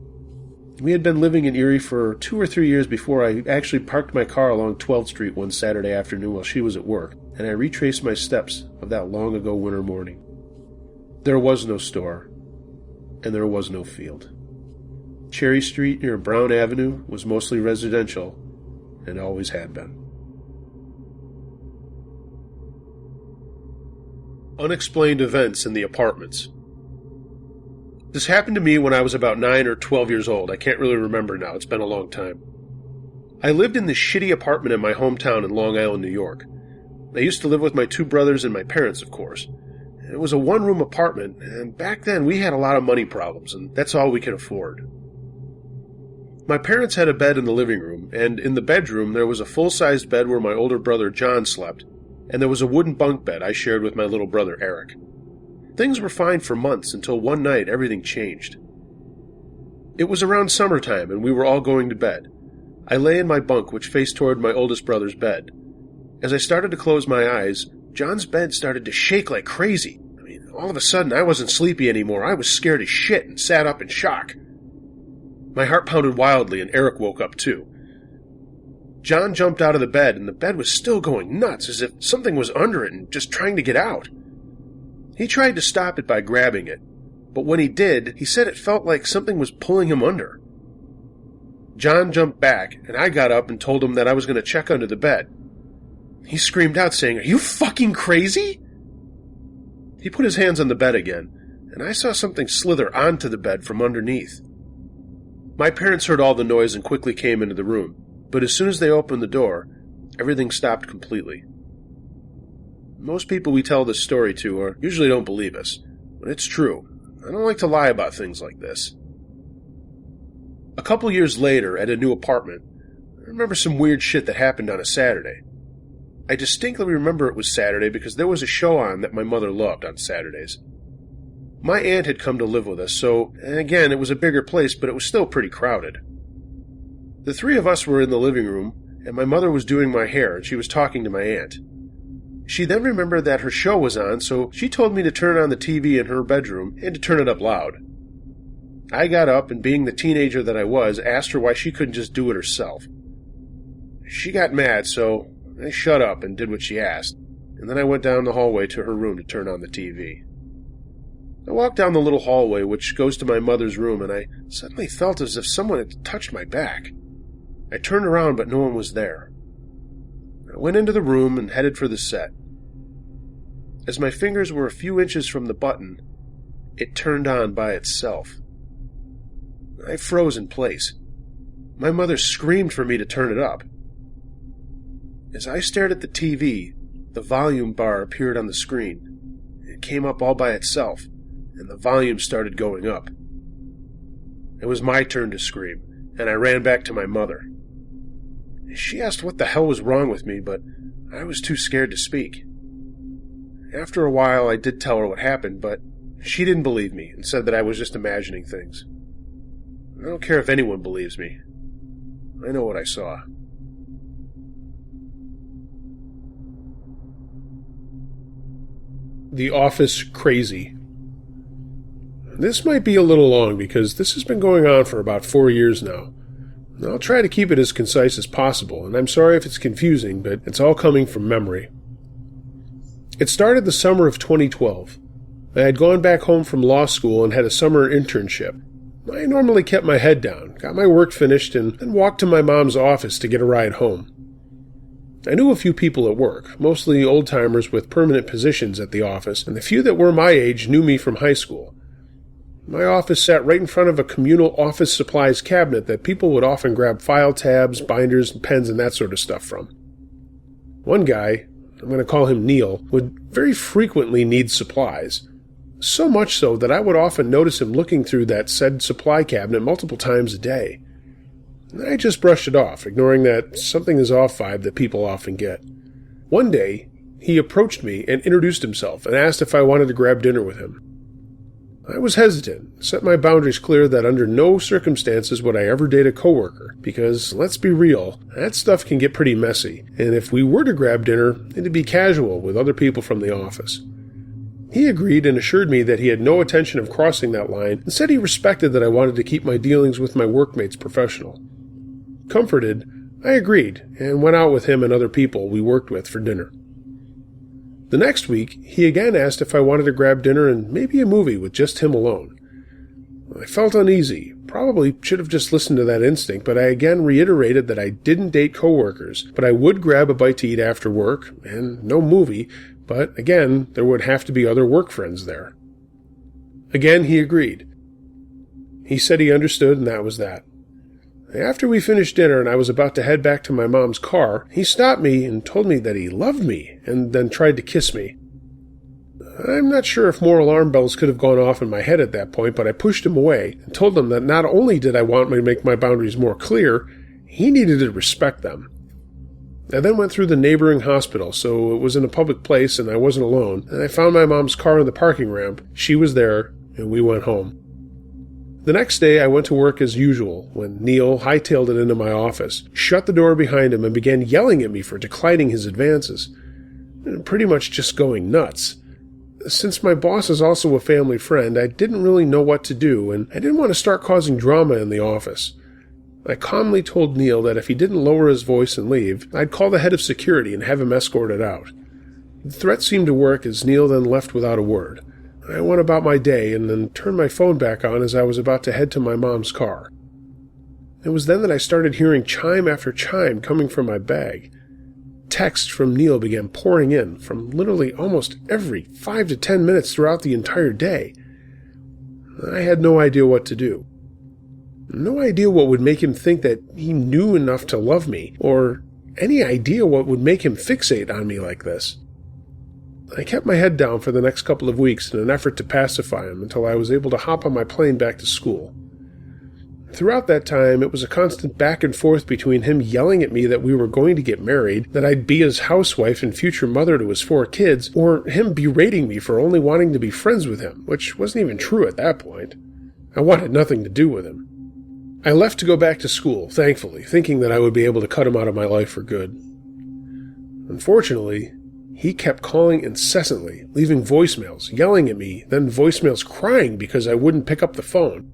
We had been living in Erie for 2 or 3 years before I actually parked my car along 12th Street one Saturday afternoon while she was at work, and I retraced my steps of that long-ago winter morning. There was no store, and there was no field. Cherry Street near Brown Avenue was mostly residential, and always had been. Unexplained events in the apartments. This happened to me when I was about 9 or 12 years old. I can't really remember now. It's been a long time. I lived in this shitty apartment in my hometown in Long Island, New York. I used to live with my 2 brothers and my parents, of course. It was a one-room apartment, and back then we had a lot of money problems, and that's all we could afford. My parents had a bed in the living room, and in the bedroom there was a full-sized bed where my older brother John slept, and there was a wooden bunk bed I shared with my little brother Eric. Things were fine for months until one night everything changed. It was around summertime, and we were all going to bed. I lay in my bunk, which faced toward my oldest brother's bed. As I started to close my eyes, John's bed started to shake like crazy. All of a sudden I wasn't sleepy anymore. I was scared as shit and sat up in shock. My heart pounded wildly, and Eric woke up too. John jumped out of the bed, and the bed was still going nuts, as if something was under it and just trying to get out. He tried to stop it by grabbing it, but when he did, he said it felt like something was pulling him under. John jumped back, and I got up and told him that I was going to check under the bed. He screamed out, saying, "Are you fucking crazy?" He put his hands on the bed again, and I saw something slither onto the bed from underneath. My parents heard all the noise and quickly came into the room, but as soon as they opened the door, everything stopped completely. Most people we tell this story to usually don't believe us, but it's true. I don't like to lie about things like this. A couple years later, at a new apartment, I remember some weird shit that happened on a Saturday. I distinctly remember it was Saturday because there was a show on that my mother loved on Saturdays. My aunt had come to live with us, so, again, it was a bigger place, but it was still pretty crowded. The 3 of us were in the living room, and my mother was doing my hair, and she was talking to my aunt. She then remembered that her show was on, so she told me to turn on the TV in her bedroom and to turn it up loud. I got up, and being the teenager that I was, asked her why she couldn't just do it herself. She got mad, so I shut up and did what she asked, and then I went down the hallway to her room to turn on the TV. I walked down the little hallway which goes to my mother's room, and I suddenly felt as if someone had touched my back. I turned around, but no one was there. I went into the room and headed for the set. As my fingers were a few inches from the button, it turned on by itself. I froze in place. My mother screamed for me to turn it up. As I stared at the TV, The volume bar appeared on the screen. It came up all by itself, and the volume started going up. It was my turn to scream, and I ran back to my mother. She asked what the hell was wrong with me, but I was too scared to speak. After a while, I did tell her what happened, but she didn't believe me and said that I was just imagining things. I don't care if anyone believes me. I know what I saw. The Office Crazy. This might be a little long because this has been going on for about 4 years now. I'll try to keep it as concise as possible, and I'm sorry if it's confusing, but it's all coming from memory. It started the summer of 2012. I had gone back home from law school and had a summer internship. I normally kept my head down, got my work finished, and then walked to my mom's office to get a ride home. I knew a few people at work, mostly old-timers with permanent positions at the office, and the few that were my age knew me from high school. My office sat right in front of a communal office supplies cabinet that people would often grab file tabs, binders, pens, and that sort of stuff from. One guy, I'm going to call him Neil, would very frequently need supplies. So much so that I would often notice him looking through that said supply cabinet multiple times a day. I just brushed it off, ignoring that something is off vibe that people often get. One day, he approached me and introduced himself and asked if I wanted to grab dinner with him. I was hesitant, set my boundaries clear that under no circumstances would I ever date a coworker, because, let's be real, that stuff can get pretty messy, and if we were to grab dinner, it'd be casual with other people from the office. He agreed and assured me that he had no intention of crossing that line, and said he respected that I wanted to keep my dealings with my workmates professional. Comforted, I agreed, and went out with him and other people we worked with for dinner. The next week, he again asked if I wanted to grab dinner and maybe a movie with just him alone. I felt uneasy, probably should have just listened to that instinct, but I again reiterated that I didn't date coworkers, but I would grab a bite to eat after work, and no movie, but again, there would have to be other work friends there. Again, he agreed. He said he understood, and that was that. After we finished dinner and I was about to head back to my mom's car, he stopped me and told me that he loved me, and then tried to kiss me. I'm not sure if more alarm bells could have gone off in my head at that point, but I pushed him away and told him that not only did I want to make my boundaries more clear, he needed to respect them. I then went through the neighboring hospital, so it was in a public place and I wasn't alone, and I found my mom's car in the parking ramp. She was there, and we went home. The next day, I went to work as usual when Neil hightailed it into my office, shut the door behind him, and began yelling at me for declining his advances. Pretty much just going nuts. Since my boss is also a family friend, I didn't really know what to do, and I didn't want to start causing drama in the office. I calmly told Neil that if he didn't lower his voice and leave, I'd call the head of security and have him escorted out. The threat seemed to work as Neil then left without a word. I went about my day and then turned my phone back on as I was about to head to my mom's car. It was then that I started hearing chime after chime coming from my bag. Texts from Neil began pouring in from literally almost every 5 to 10 minutes throughout the entire day. I had no idea what to do. No idea what would make him think that he knew enough to love me, or any idea what would make him fixate on me like this. I kept my head down for the next couple of weeks in an effort to pacify him until I was able to hop on my plane back to school. Throughout that time, it was a constant back and forth between him yelling at me that we were going to get married, that I'd be his housewife and future mother to his 4 kids, or him berating me for only wanting to be friends with him, which wasn't even true at that point. I wanted nothing to do with him. I left to go back to school, thankfully, thinking that I would be able to cut him out of my life for good. Unfortunately, he kept calling incessantly, leaving voicemails, yelling at me, then voicemails crying because I wouldn't pick up the phone.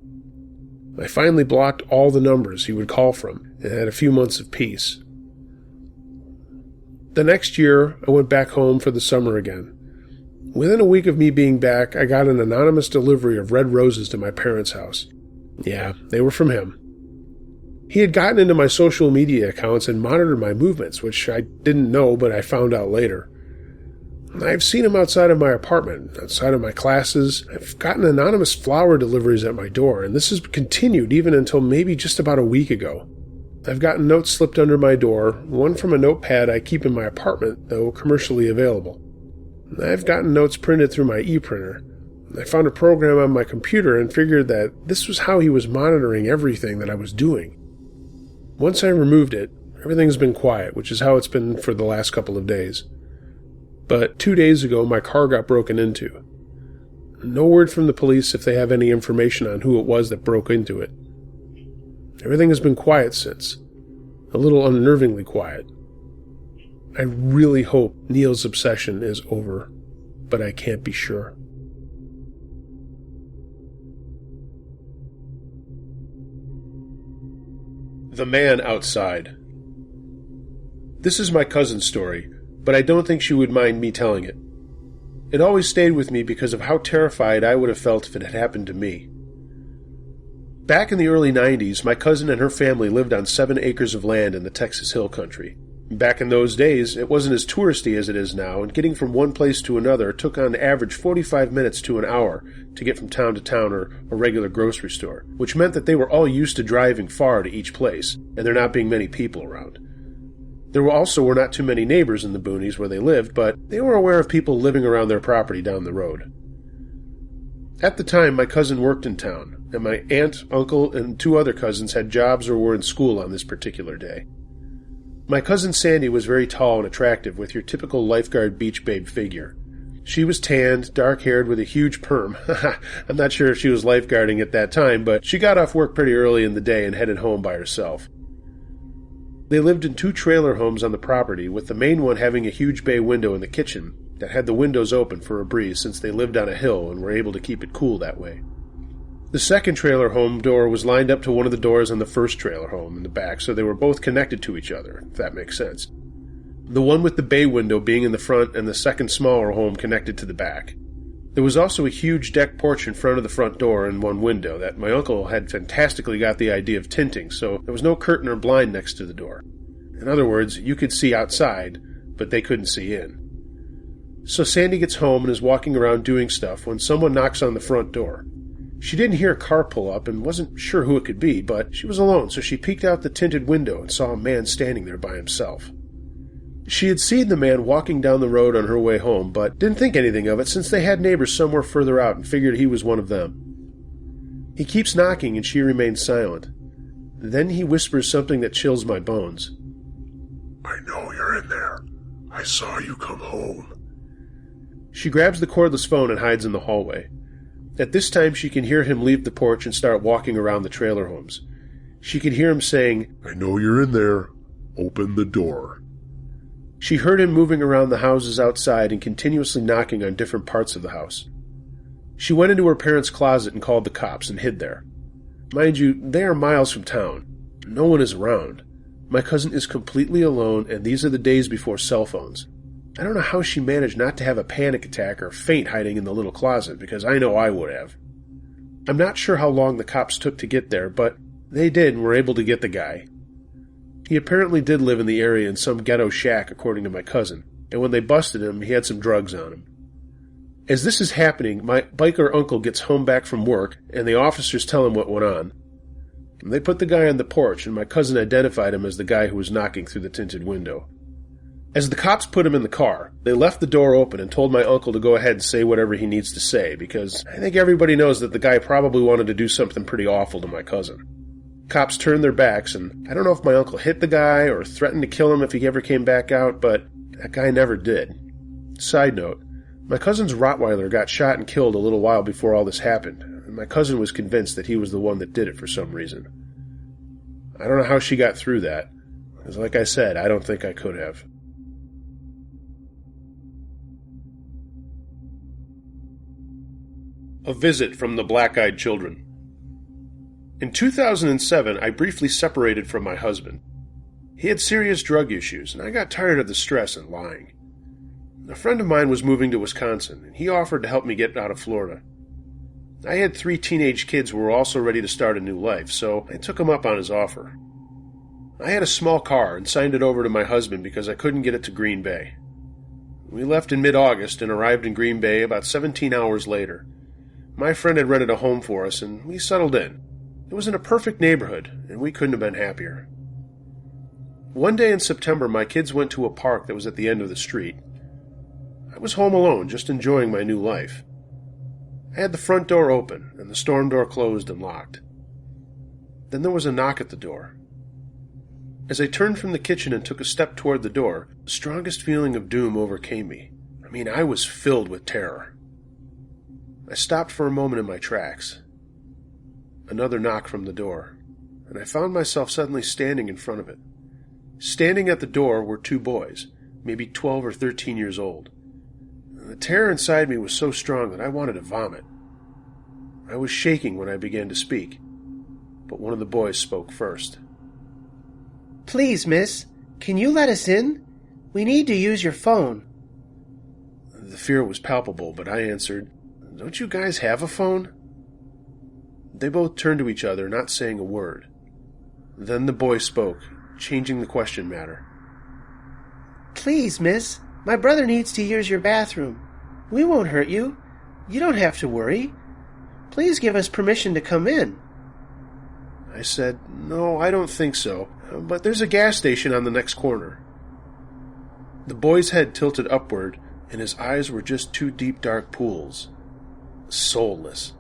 I finally blocked all the numbers he would call from and had a few months of peace. The next year, I went back home for the summer again. Within a week of me being back, I got an anonymous delivery of red roses to my parents' house. Yeah, they were from him. He had gotten into my social media accounts and monitored my movements, which I didn't know, but I found out later. I've seen him outside of my apartment, outside of my classes. I've gotten anonymous flower deliveries at my door, and this has continued even until maybe just about a week ago. I've gotten notes slipped under my door, one from a notepad I keep in my apartment, though commercially available. I've gotten notes printed through my e-printer. I found a program on my computer and figured that this was how he was monitoring everything that I was doing. Once I removed it, everything's been quiet, which is how it's been for the last couple of days. But 2 days ago, my car got broken into. No word from the police if they have any information on who it was that broke into it. Everything has been quiet since. A little unnervingly quiet. I really hope Neil's obsession is over, but I can't be sure. The Man Outside. This is my cousin's story, but I don't think she would mind me telling it. It always stayed with me because of how terrified I would have felt if it had happened to me. Back in the early 90s, my cousin and her family lived on 7 acres of land in the Texas Hill Country. Back in those days, it wasn't as touristy as it is now, and getting from one place to another took on average 45 minutes to an hour to get from town to town or a regular grocery store, which meant that they were all used to driving far to each place, and there not being many people around. There were not too many neighbors in the boonies where they lived, but they were aware of people living around their property down the road. At the time, my cousin worked in town, and my aunt, uncle, and 2 other cousins had jobs or were in school on this particular day. My cousin Sandy was very tall and attractive, with your typical lifeguard beach babe figure. She was tanned, dark-haired, with a huge perm. I'm not sure if she was lifeguarding at that time, but she got off work pretty early in the day and headed home by herself. They lived in 2 trailer homes on the property, with the main one having a huge bay window in the kitchen that had the windows open for a breeze since they lived on a hill and were able to keep it cool that way. The second trailer home door was lined up to one of the doors on the first trailer home in the back, so they were both connected to each other, if that makes sense. The one with the bay window being in the front and the second smaller home connected to the back. There was also a huge deck porch in front of the front door and one window that my uncle had fantastically got the idea of tinting, so there was no curtain or blind next to the door. In other words, you could see outside, but they couldn't see in. So Sandy gets home and is walking around doing stuff when someone knocks on the front door. She didn't hear a car pull up and wasn't sure who it could be, but she was alone, so she peeked out the tinted window and saw a man standing there by himself. She had seen the man walking down the road on her way home, but didn't think anything of it since they had neighbors somewhere further out and figured he was one of them. He keeps knocking and she remains silent. Then he whispers something that chills my bones. I know you're in there. I saw you come home. She grabs the cordless phone and hides in the hallway. At this time, she can hear him leave the porch and start walking around the trailer homes. She can hear him saying, I know you're in there. Open the door. She heard him moving around the houses outside and continuously knocking on different parts of the house. She went into her parents' closet and called the cops and hid there. Mind you, they are miles from town. No one is around. My cousin is completely alone, and these are the days before cell phones. I don't know how she managed not to have a panic attack or faint hiding in the little closet, because I know I would have. I'm not sure how long the cops took to get there, but they did and were able to get the guy. He apparently did live in the area in some ghetto shack, according to my cousin, and when they busted him, he had some drugs on him. As this is happening, my biker uncle gets home back from work, and the officers tell him what went on. They put the guy on the porch, and my cousin identified him as the guy who was knocking through the tinted window. As the cops put him in the car, they left the door open and told my uncle to go ahead and say whatever he needs to say, because I think everybody knows that the guy probably wanted to do something pretty awful to my cousin. Cops turned their backs, and I don't know if my uncle hit the guy or threatened to kill him if he ever came back out, but that guy never did. Side note, my cousin's Rottweiler got shot and killed a little while before all this happened, and my cousin was convinced that he was the one that did it for some reason. I don't know how she got through that, because like I said, I don't think I could have. A Visit from the Black-Eyed Children. In 2007, I briefly separated from my husband. He had serious drug issues, and I got tired of the stress and lying. A friend of mine was moving to Wisconsin, and he offered to help me get out of Florida. I had 3 teenage kids who were also ready to start a new life, so I took him up on his offer. I had a small car and signed it over to my husband because I couldn't get it to Green Bay. We left in mid-August and arrived in Green Bay about 17 hours later. My friend had rented a home for us, and we settled in. It was in a perfect neighborhood, and we couldn't have been happier. One day in September, my kids went to a park that was at the end of the street. I was home alone, just enjoying my new life. I had the front door open, and the storm door closed and locked. Then there was a knock at the door. As I turned from the kitchen and took a step toward the door, the strongest feeling of doom overcame me. I was filled with terror. I stopped for a moment in my tracks. Another knock from the door, and I found myself suddenly standing in front of it. Standing at the door were two boys, maybe 12 or 13 years old. The terror inside me was so strong that I wanted to vomit. I was shaking when I began to speak, but one of the boys spoke first. "Please, miss, can you let us in? We need to use your phone." The fear was palpable, but I answered, "Don't you guys have a phone?" They both turned to each other, not saying a word. Then the boy spoke, changing the question matter. "Please, miss, my brother needs to use your bathroom. We won't hurt you. You don't have to worry. Please give us permission to come in." I said, "No, I don't think so, but there's a gas station on the next corner." The boy's head tilted upward, and his eyes were just two deep dark pools. Soulless.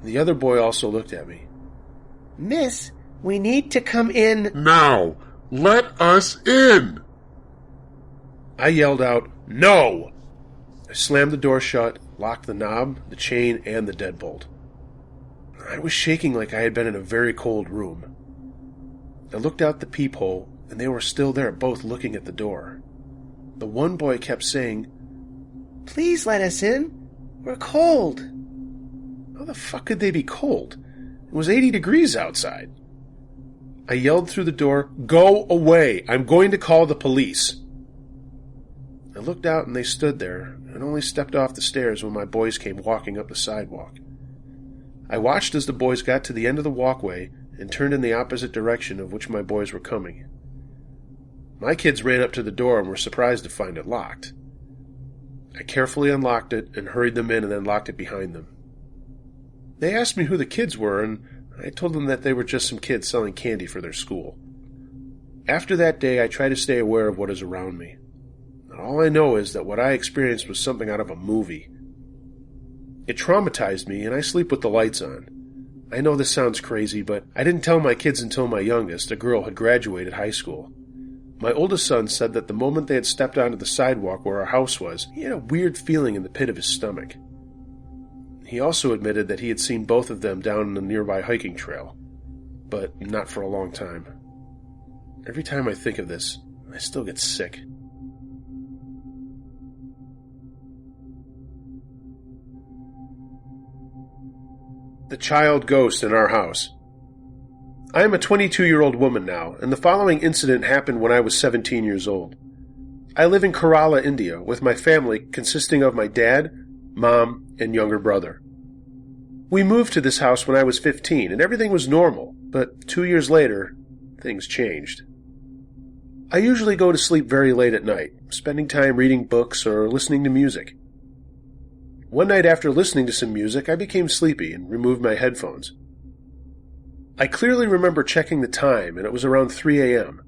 The other boy also looked at me. "Miss, we need to come in." Now, let us in! I yelled out, "No!" I slammed the door shut, locked the knob, the chain, and the deadbolt. I was shaking like I had been in a very cold room. I looked out the peephole, and they were still there, both looking at the door. The one boy kept saying, "Please let us in. We're cold." How the fuck could they be cold? It was 80 degrees outside. I yelled through the door, "Go away! I'm going to call the police!" I looked out and they stood there, and only stepped off the stairs when my boys came walking up the sidewalk. I watched as the boys got to the end of the walkway and turned in the opposite direction of which my boys were coming. My kids ran up to the door and were surprised to find it locked. I carefully unlocked it and hurried them in and then locked it behind them. They asked me who the kids were, and I told them that they were just some kids selling candy for their school. After that day, I try to stay aware of what is around me. All I know is that what I experienced was something out of a movie. It traumatized me, and I sleep with the lights on. I know this sounds crazy, but I didn't tell my kids until my youngest, a girl, had graduated high school. My oldest son said that the moment they had stepped onto the sidewalk where our house was, he had a weird feeling in the pit of his stomach. He also admitted that he had seen both of them down in a nearby hiking trail, but not for a long time. Every time I think of this, I still get sick. The child ghost in our house. I am a 22-year-old woman now, and the following incident happened when I was 17 years old. I live in Kerala, India, with my family consisting of my dad, mom, and younger brother. We moved to this house when I was 15, and everything was normal, but 2 years later, things changed. I usually go to sleep very late at night, spending time reading books or listening to music. One night after listening to some music, I became sleepy and removed my headphones. I clearly remember checking the time, and it was around 3 a.m.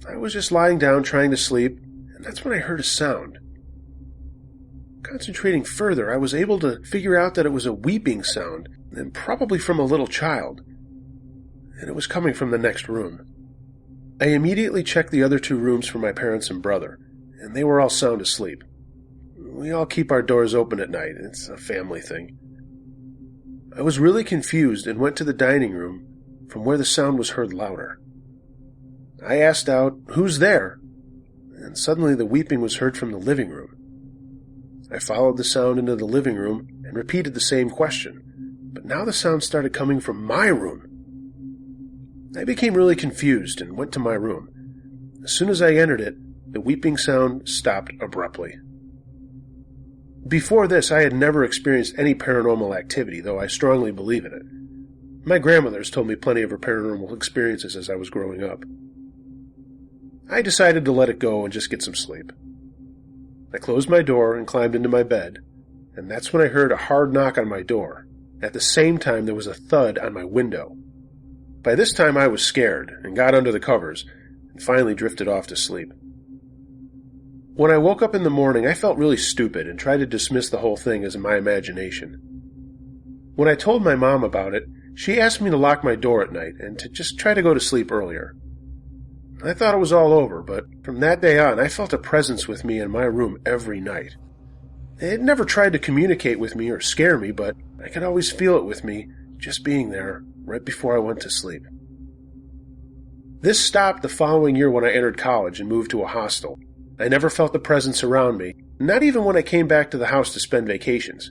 I was just lying down trying to sleep, and that's when I heard a sound. Concentrating further, I was able to figure out that it was a weeping sound, and probably from a little child, and it was coming from the next room. I immediately checked the other two rooms for my parents and brother, and they were all sound asleep. We all keep our doors open at night. It's a family thing. I was really confused and went to the dining room, from where the sound was heard louder. I asked out, "Who's there?" And suddenly the weeping was heard from the living room. I followed the sound into the living room and repeated the same question, but now the sound started coming from my room. I became really confused and went to my room. As soon as I entered it, the weeping sound stopped abruptly. Before this, I had never experienced any paranormal activity, though I strongly believe in it. My grandmother's told me plenty of her paranormal experiences as I was growing up. I decided to let it go and just get some sleep. I closed my door and climbed into my bed, and that's when I heard a hard knock on my door. At the same time, there was a thud on my window. By this time, I was scared and got under the covers, and finally drifted off to sleep. When I woke up in the morning, I felt really stupid and tried to dismiss the whole thing as my imagination. When I told my mom about it, she asked me to lock my door at night and to just try to go to sleep earlier. I thought it was all over, but from that day on, I felt a presence with me in my room every night. It never tried to communicate with me or scare me, but I could always feel it with me, just being there, right before I went to sleep. This stopped the following year when I entered college and moved to a hostel. I never felt the presence around me, not even when I came back to the house to spend vacations.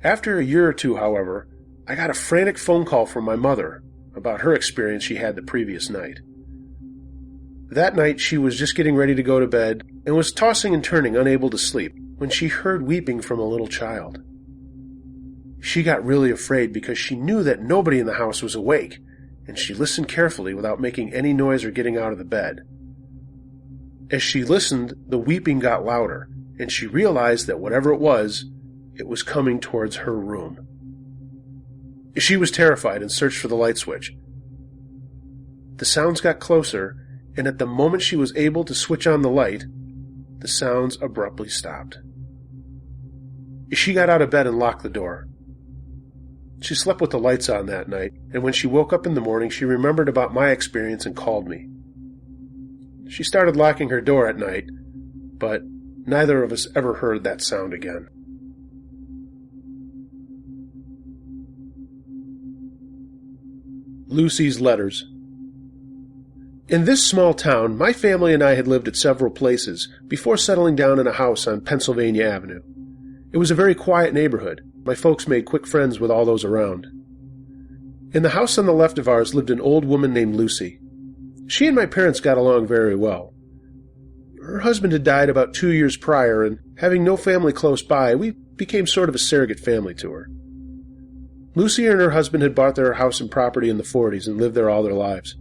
After a year or two, however, I got a frantic phone call from my mother about her experience she had the previous night. That night, she was just getting ready to go to bed and was tossing and turning, unable to sleep, when she heard weeping from a little child. She got really afraid because she knew that nobody in the house was awake, and she listened carefully without making any noise or getting out of the bed. As she listened, the weeping got louder, and she realized that whatever it was coming towards her room. She was terrified and searched for the light switch. The sounds got closer, and at the moment she was able to switch on the light, the sounds abruptly stopped. She got out of bed and locked the door. She slept with the lights on that night, and when she woke up in the morning, she remembered about my experience and called me. She started locking her door at night, but neither of us ever heard that sound again. Lucy's letters. In this small town, my family and I had lived at several places before settling down in a house on Pennsylvania Avenue. It was a very quiet neighborhood. My folks made quick friends with all those around. In the house on the left of ours lived an old woman named Lucy. She and my parents got along very well. Her husband had died about 2 years prior, and having no family close by, we became sort of a surrogate family to her. Lucy and her husband had bought their house and property in the 40s and lived there all their lives.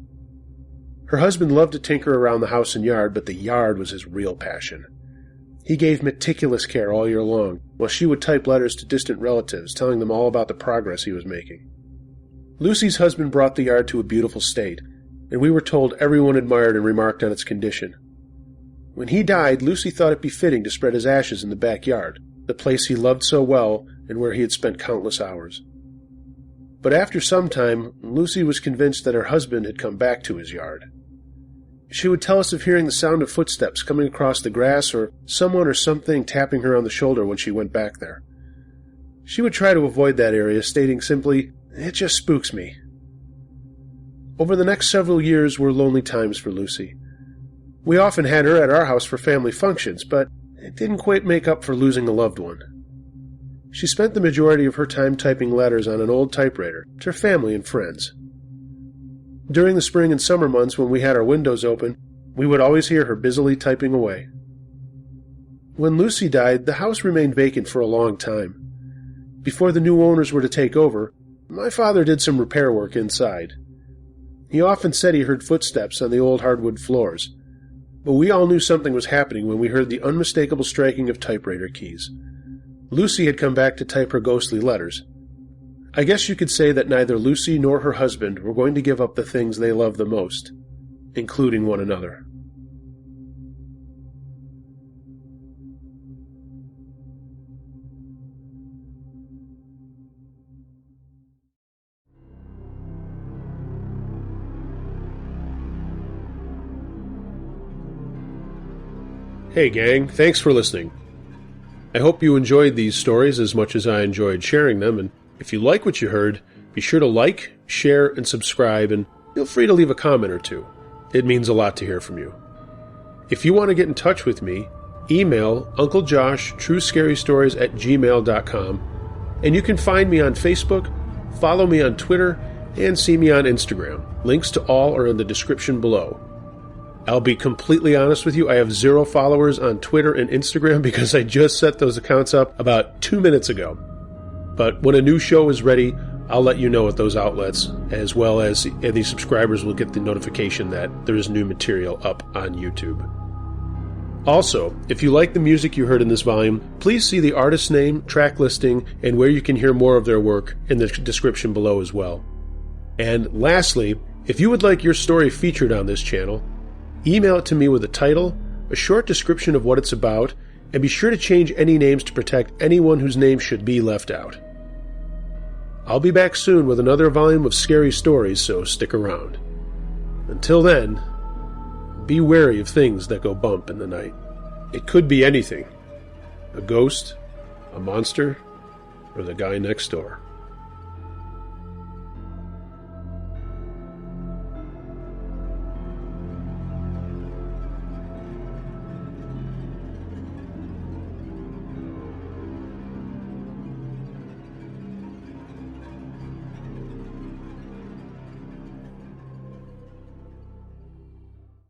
Her husband loved to tinker around the house and yard, but the yard was his real passion. He gave meticulous care all year long, while she would type letters to distant relatives, telling them all about the progress he was making. Lucy's husband brought the yard to a beautiful state, and we were told everyone admired and remarked on its condition. When he died, Lucy thought it befitting to spread his ashes in the backyard, the place he loved so well and where he had spent countless hours. But after some time, Lucy was convinced that her husband had come back to his yard. She would tell us of hearing the sound of footsteps coming across the grass or someone or something tapping her on the shoulder when she went back there. She would try to avoid that area, stating simply, "It just spooks me." Over the next several years were lonely times for Lucy. We often had her at our house for family functions, but it didn't quite make up for losing a loved one. She spent the majority of her time typing letters on an old typewriter to her family and friends. During the spring and summer months when we had our windows open, we would always hear her busily typing away. When Lucy died, the house remained vacant for a long time. Before the new owners were to take over, my father did some repair work inside. He often said he heard footsteps on the old hardwood floors, but we all knew something was happening when we heard the unmistakable striking of typewriter keys. Lucy had come back to type her ghostly letters. I guess you could say that neither Lucy nor her husband were going to give up the things they loved the most, including one another. Hey gang, thanks for listening. I hope you enjoyed these stories as much as I enjoyed sharing them, and if you like what you heard, be sure to like, share, and subscribe, and feel free to leave a comment or two. It means a lot to hear from you. If you want to get in touch with me, email unclejoshtruescarystories@gmail.com, and you can find me on Facebook, follow me on Twitter, and see me on Instagram. Links to all are in the description below. I'll be completely honest with you, I have 0 followers on Twitter and Instagram because I just set those accounts up about 2 minutes ago. But when a new show is ready, I'll let you know at those outlets, as well as any subscribers will get the notification that there is new material up on YouTube. Also, if you like the music you heard in this volume, please see the artist's name, track listing, and where you can hear more of their work in the description below as well. And lastly, If you would like your story featured on this channel, email it to me with a title, a short description of what it's about, and be sure to change any names to protect anyone whose name should be left out. I'll be back soon with another volume of scary stories, so stick around. Until then, be wary of things that go bump in the night. It could be anything. A ghost, a monster, or the guy next door.